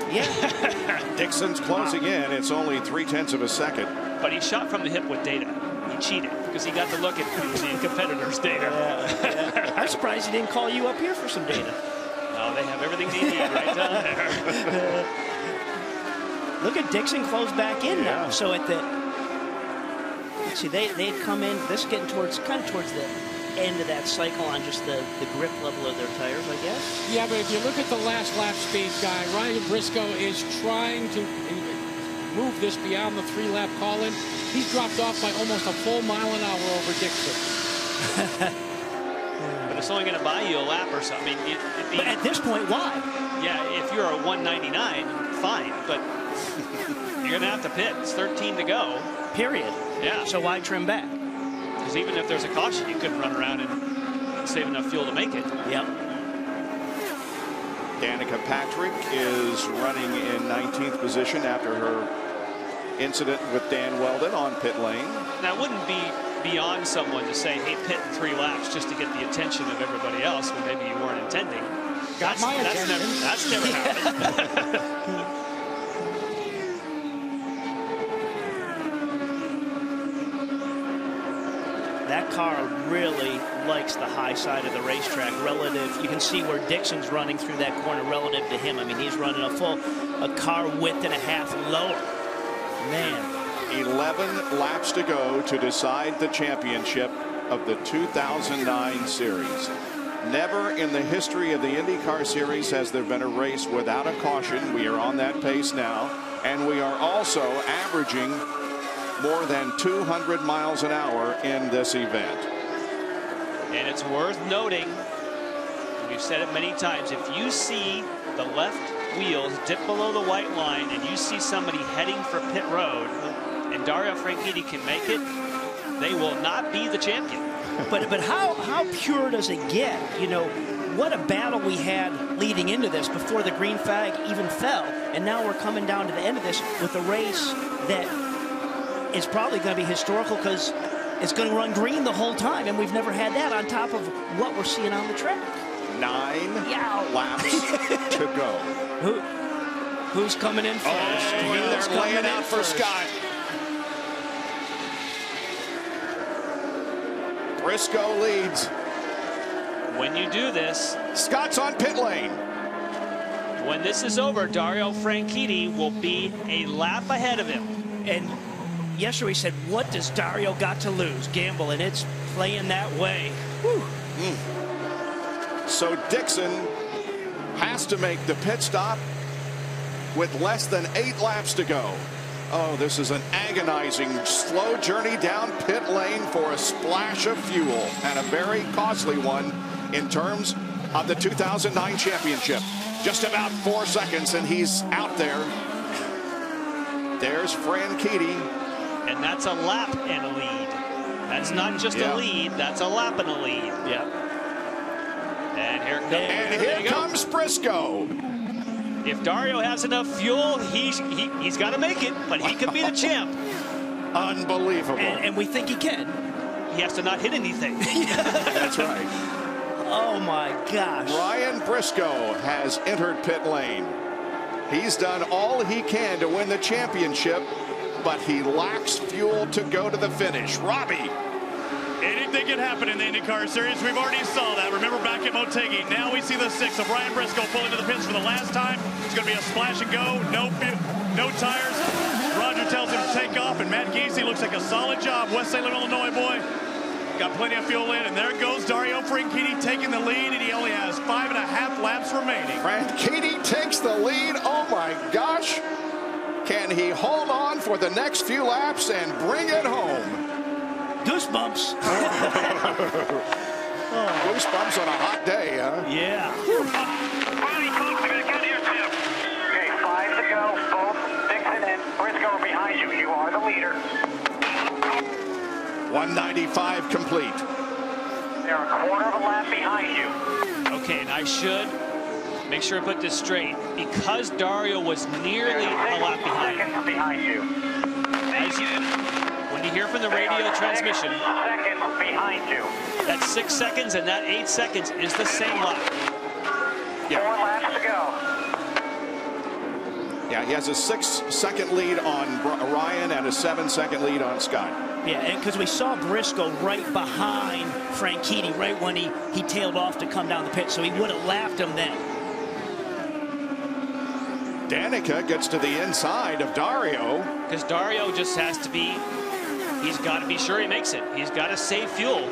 Dixon's closing in. It's only 0.3 of a second. But he shot from the hip with data. He cheated because he got to look at the competitors' data. Yeah. I'm surprised he didn't call you up here for some data. No, they have everything they need right down there. Look at Dixon close back in now. So at the, let's see, they come in. This is getting kind of towards the end of that cycle on just the grip level of their tires, I guess. Yeah, but if you look at the last lap speed guy, Ryan Briscoe is trying to move this beyond the 3-lap call-in. He's dropped off by almost a full mile an hour over Dixon. But it's only going to buy you a lap or something. But at this point, why? Yeah, if you're a 199, fine, but you're going to have to pit. It's 13 to go. Period. Yeah. So why trim back? Because even if there's a caution, you couldn't run around and save enough fuel to make it. Yep. Danica Patrick is running in 19th position after her incident with Dan Weldon on pit lane. That wouldn't be beyond someone to say, hey, pit in 3 laps just to get the attention of everybody else when maybe you weren't intending. Got my attention. That's never happened. That car really likes the high side of the racetrack relative. You can see where Dixon's running through that corner relative to him. I mean, he's running a car width and a half lower. Man. 11 laps to go to decide the championship of the 2009 series. Never in the history of the IndyCar series has there been a race without a caution. We are on that pace now, and we are also averaging more than 200 miles an hour in this event. And it's worth noting, we've said it many times, if you see the left wheels dip below the white line and you see somebody heading for pit road and Dario Franchitti can make it, they will not be the champion. But how pure does it get? You know, what a battle we had leading into this before the green flag even fell. And now we're coming down to the end of this with a race that is probably going to be historical because it's going to run green the whole time, and we've never had that on top of what we're seeing on the track. 9 laps to go. Who's coming in first? Oh, they're laying out for Scott. Briscoe leads. When you do this, Scott's on pit lane. When this is over, Dario Franchitti will be a lap ahead of him. And yesterday we said, what does Dario got to lose? Gamble, and it's playing that way. So Dixon has to make the pit stop with less than 8 laps to go. Oh, this is an agonizing, slow journey down pit lane for a splash of fuel, and a very costly one in terms of the 2009 championship. Just about 4 seconds, and he's out there. There's Franchitti. And that's a lap and a lead. That's not just a lead, that's a lap and a lead. Yep. And here comes Briscoe. If Dario has enough fuel, he's got to make it, but he could be the champ. Unbelievable. And we think he can. He has to not hit anything. That's right. Oh, my gosh. Ryan Briscoe has entered pit lane. He's done all he can to win the championship, but he lacks fuel to go to the finish. Robbie. Anything can happen in the IndyCar Series. We've already saw that. Remember back at Motegi. Now we see the 6 of Ryan Briscoe pull into the pits for the last time. It's going to be a splash and go. No tires. Roger tells him to take off, and Matt Giese looks like a solid job. West St. Louis, Illinois boy. Got plenty of fuel in, and there goes Dario Franchitti taking the lead, and he only has 5.5 laps remaining. Franchitti takes the lead. Oh, my gosh. Can he hold on for the next few laps and bring it home? Goosebumps. Goosebumps on a hot day, huh? Yeah. 195 complete. They're a quarter of a lap behind you. Okay, and I should make sure I put this straight. Because Dario was nearly a lap behind. Seconds behind you. When you hear from the radio transmission, seconds behind you. That's 6 seconds, and that 8 seconds is the same lap. Yeah. 4 laps to go. Yeah, he has a 6-second lead on Ryan and a 7-second lead on Scott. Yeah, and because we saw Briscoe right behind Franchitti right when he tailed off to come down the pit, so he would have lapped him then. Danica gets to the inside of Dario. Because Dario just has to be, he's got to be sure he makes it. He's got to save fuel.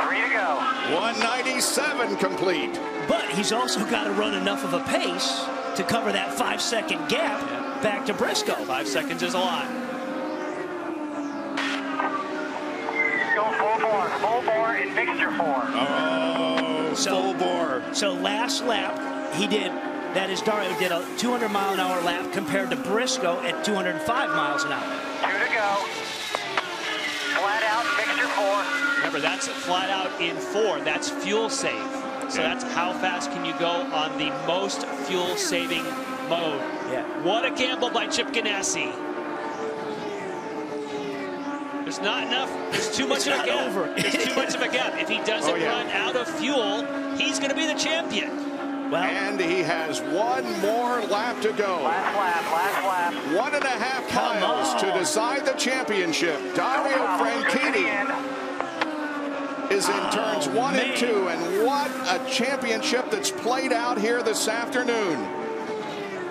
3 to go. 197 complete. But he's also got to run enough of a pace to cover that 5-second gap back to Briscoe. 5 seconds is a lot. Go full bore in mixture 4. Oh, full bore. So last lap, he did, that is Dario did a 200-mile-an-hour lap compared to Briscoe at 205 miles an hour. 2 to go. Flat out, mixture 4. Remember, that's flat out in 4. That's fuel save. So that's how fast can you go on the most fuel-saving mode. Yeah. What a gamble by Chip Ganassi. There's not enough. There's too much of a gap. There's too much of a gap. If he doesn't run out of fuel, he's going to be the champion. Well, and he has one more lap to go. Last lap. 1.5 miles to decide the championship. Dario Franchitti is in turns 1 and 2, and what a championship that's played out here this afternoon.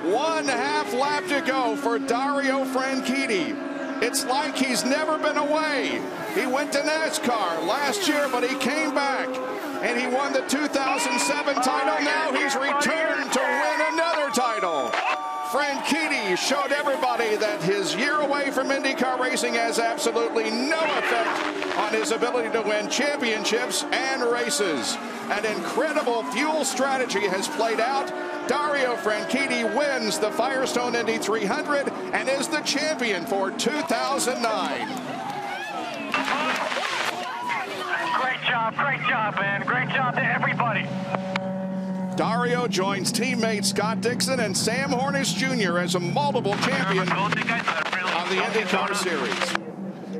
1.5 lap to go for Dario Franchitti. It's like he's never been away. He went to NASCAR last year, but he came back, and he won the 2007 title. Now he's returned to win another title. Franchitti showed everybody that his year away from IndyCar racing has absolutely no effect on his ability to win championships and races. An incredible fuel strategy has played out. Dario Franchitti wins the Firestone Indy 300 and is the champion for 2009. Great job, man. Great job to everybody. Dario joins teammate Scott Dixon and Sam Hornish Jr. as a multiple champion of the IndyCar Series.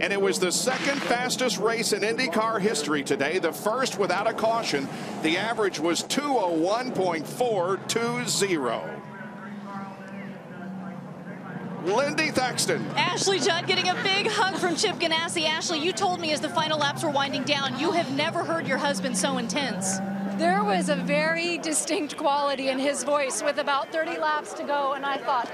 And it was the second fastest race in IndyCar history today, the first without a caution. The average was 201.420. Lindy Thaxton. Ashley Judd getting a big hug from Chip Ganassi. Ashley, you told me as the final laps were winding down, you have never heard your husband so intense. There was a very distinct quality in his voice with about 30 laps to go, and I thought,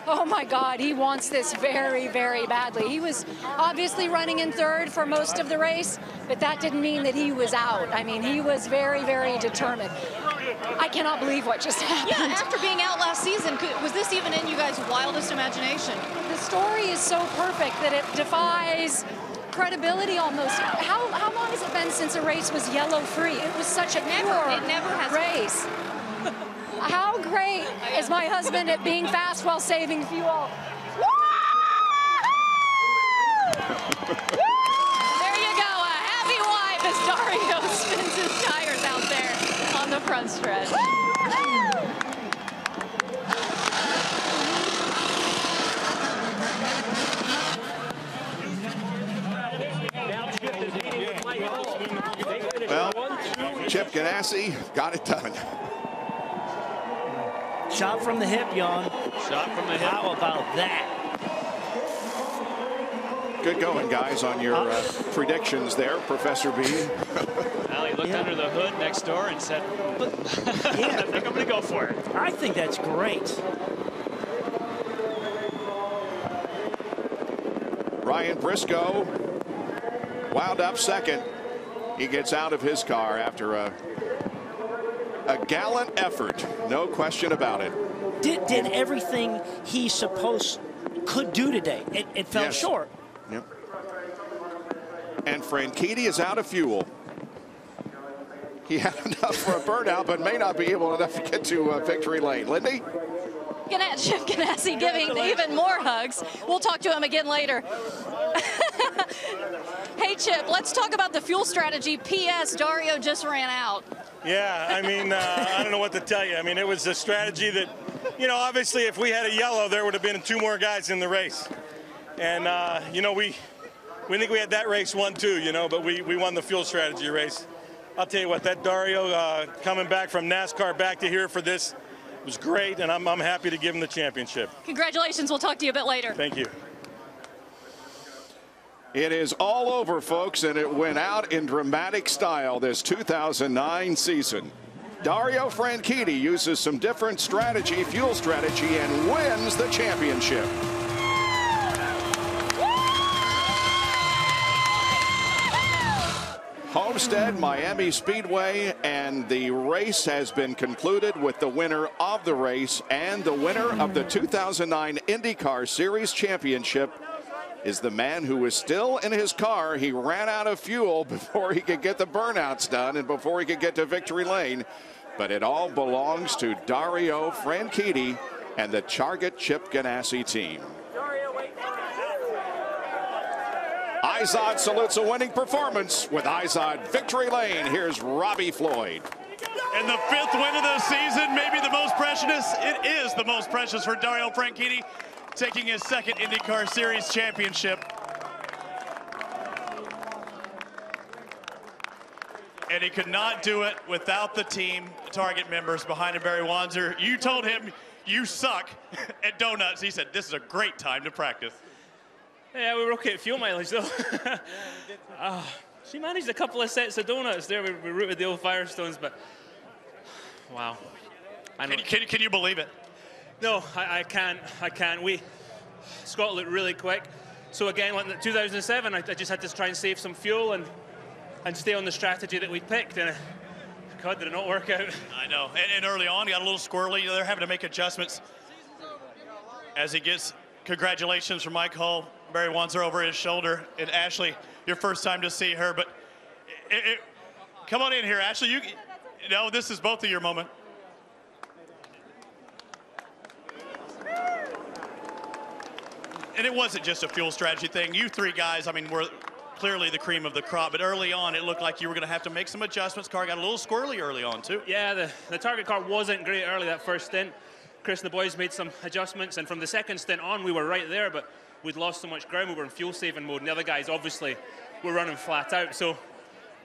oh my God, he wants this very, very badly. He was obviously running in third for most of the race, but that didn't mean that he was out. I mean, he was very, very determined. I cannot believe what just happened. Yeah, after being out last season, was this even in you guys' wildest imagination? The story is so perfect that it defies credibility almost. How long has it been since a race was yellow-free? It was such a pure race. How great is my husband at being fast while saving fuel? There you go, a happy wife as Dario spins his tires out there on the front stretch. Well, Chip Ganassi got it done. Shot from the hip, Jan. Shot from the hip. How about that? Good going, guys, on your predictions there, Professor B. Well, he looked under the hood next door and said, I think I'm going to go for it. I think that's great. Ryan Briscoe wound up second. He gets out of his car after a gallant effort, no question about it. Did everything he could do today. It fell short. Yep. And Franchitti is out of fuel. He had enough for a burnout, but may not be able enough to get to victory lane. Lindy? Chip Ganassi giving even more hugs. We'll talk to him again later. Hey, Chip, let's talk about the fuel strategy. P.S. Dario just ran out. Yeah, I mean, I don't know what to tell you. I mean, it was a strategy that, you know, obviously if we had a yellow, there would have been 2 more guys in the race. And, you know, we think we had that race won too, you know, but we won the fuel strategy race. I'll tell you what, that Dario coming back from NASCAR back to here for this was great, and I'm happy to give him the championship. Congratulations. We'll talk to you a bit later. Thank you. It is all over, folks, and it went out in dramatic style this 2009 season. Dario Franchitti uses some different strategy, fuel strategy, and wins the championship. Homestead Miami Speedway, and the race has been concluded with the winner of the race and the winner of the 2009 IndyCar Series Championship is the man who was still in his car. He ran out of fuel before he could get the burnouts done and before he could get to victory lane. But it all belongs to Dario Franchitti and the Target Chip Ganassi team. Izod salutes a winning performance with Izod victory lane. Here's Robbie Floyd. And the 5th win of the season, maybe the most precious. It is the most precious for Dario Franchitti, taking his 2nd IndyCar Series championship. And he could not do it without the team Target members behind him. Barry Wanzer, you told him you suck at donuts. He said, this is a great time to practice. Yeah, we were okay at fuel mileage, though. She managed a couple of sets of donuts there. We rooted the old Firestones, but wow. Can you believe it? No, I can't. Scott looked really quick. So again, like in 2007, I just had to try and save some fuel and stay on the strategy that we picked. And God, did it not work out. I know. And early on, he got a little squirrely. They're having to make adjustments as he gets congratulations from Mike Hull. Barry Wanzer over his shoulder. And Ashley, your first time to see her, but come on in here, Ashley. You know, this is both of your moment. And it wasn't just a fuel strategy thing. You 3 guys, I mean, were clearly the cream of the crop, but early on it looked like you were going to have to make some adjustments. Car got a little squirrely early on too. Yeah, the Target car wasn't great early that first stint. Chris and the boys made some adjustments, and from the second stint on, we were right there, but we'd lost so much ground. We were in fuel-saving mode, and the other guys obviously were running flat out. So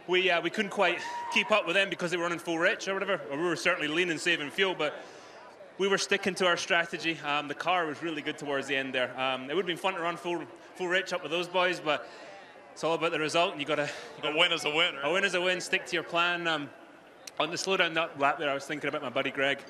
we couldn't quite keep up with them because they were running full rich or whatever. Or we were certainly lean and saving fuel, but we were sticking to our strategy. The car was really good towards the end there. It would have been fun to run full rich up with those boys, but it's all about the result, and you got to win is a win. Right? A win is a win. Stick to your plan. On the slowdown lap there, I was thinking about my buddy Greg.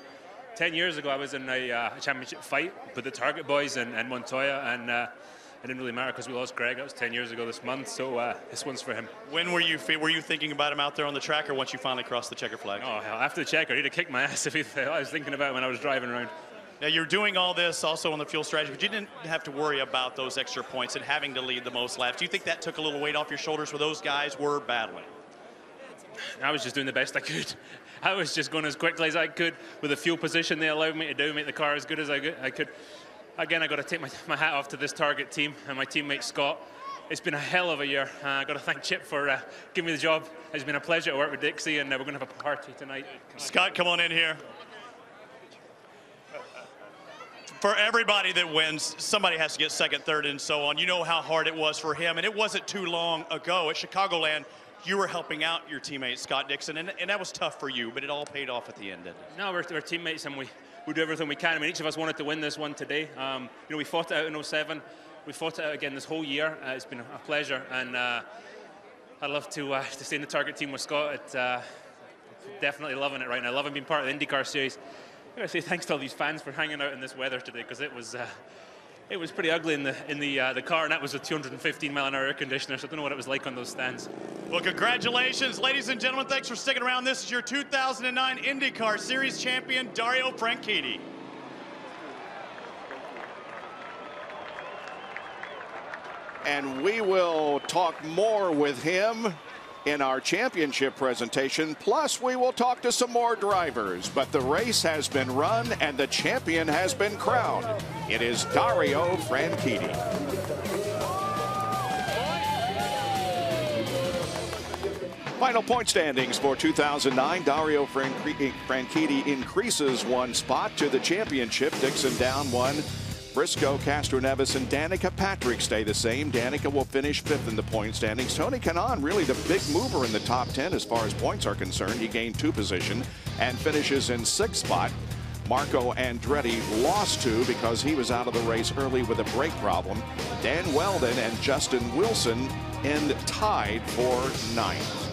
10 years ago, I was in a championship fight with the Target boys and Montoya, and it didn't really matter because we lost Greg. That was 10 years ago this month, so this one's for him. When were you thinking about him out there on the track, or once you finally crossed the checker flag? Oh, hell, after the checker, he'd have kicked my ass if I was thinking about it when I was driving around. Now, you're doing all this also on the fuel strategy, but you didn't have to worry about those extra points and having to lead the most laps. Do you think that took a little weight off your shoulders where those guys were battling? I was just doing the best I could. I was just going as quickly as I could with the fuel position they allowed me to do, make the car as good as I could. Again, I got to take my hat off to this Target team and my teammate Scott. It's been a hell of a year. I got to thank Chip for giving me the job. It's been a pleasure to work with Dixie, and we're going to have a party tonight. Scott, come on in here. For everybody that wins, somebody has to get second, third, and so on. You know how hard it was for him, and it wasn't too long ago at Chicagoland. You were helping out your teammate, Scott Dixon, and that was tough for you, but it all paid off at the end, didn't it? No, we're teammates, and we do everything we can. I mean, each of us wanted to win this one today. You know, we fought it out in 07. We fought it out again this whole year. It's been a pleasure, and I'd love to stay in the Target team with Scott. Definitely loving it right now. Loving being part of the IndyCar Series. I gotta say thanks to all these fans for hanging out in this weather today, because it was pretty ugly in the car, and that was a 215-mile-an-hour air conditioner, so I don't know what it was like on those stands. Well, congratulations, ladies and gentlemen. Thanks for sticking around. This is your 2009 IndyCar Series champion, Dario Franchitti. And we will talk more with him in our championship presentation. Plus, we will talk to some more drivers. But the race has been run and the champion has been crowned. It is Dario Franchitti. Final point standings for 2009. Dario Franchitti increases one spot to the championship. Dixon down one. Briscoe, Castroneves, and Danica Patrick stay the same. Danica will finish 5th in the point standings. Tony Kanaan, really the big mover in the top 10 as far as points are concerned. He gained 2 positions and finishes in 6th spot. Marco Andretti lost 2 because he was out of the race early with a brake problem. Dan Weldon and Justin Wilson end tied for 9th.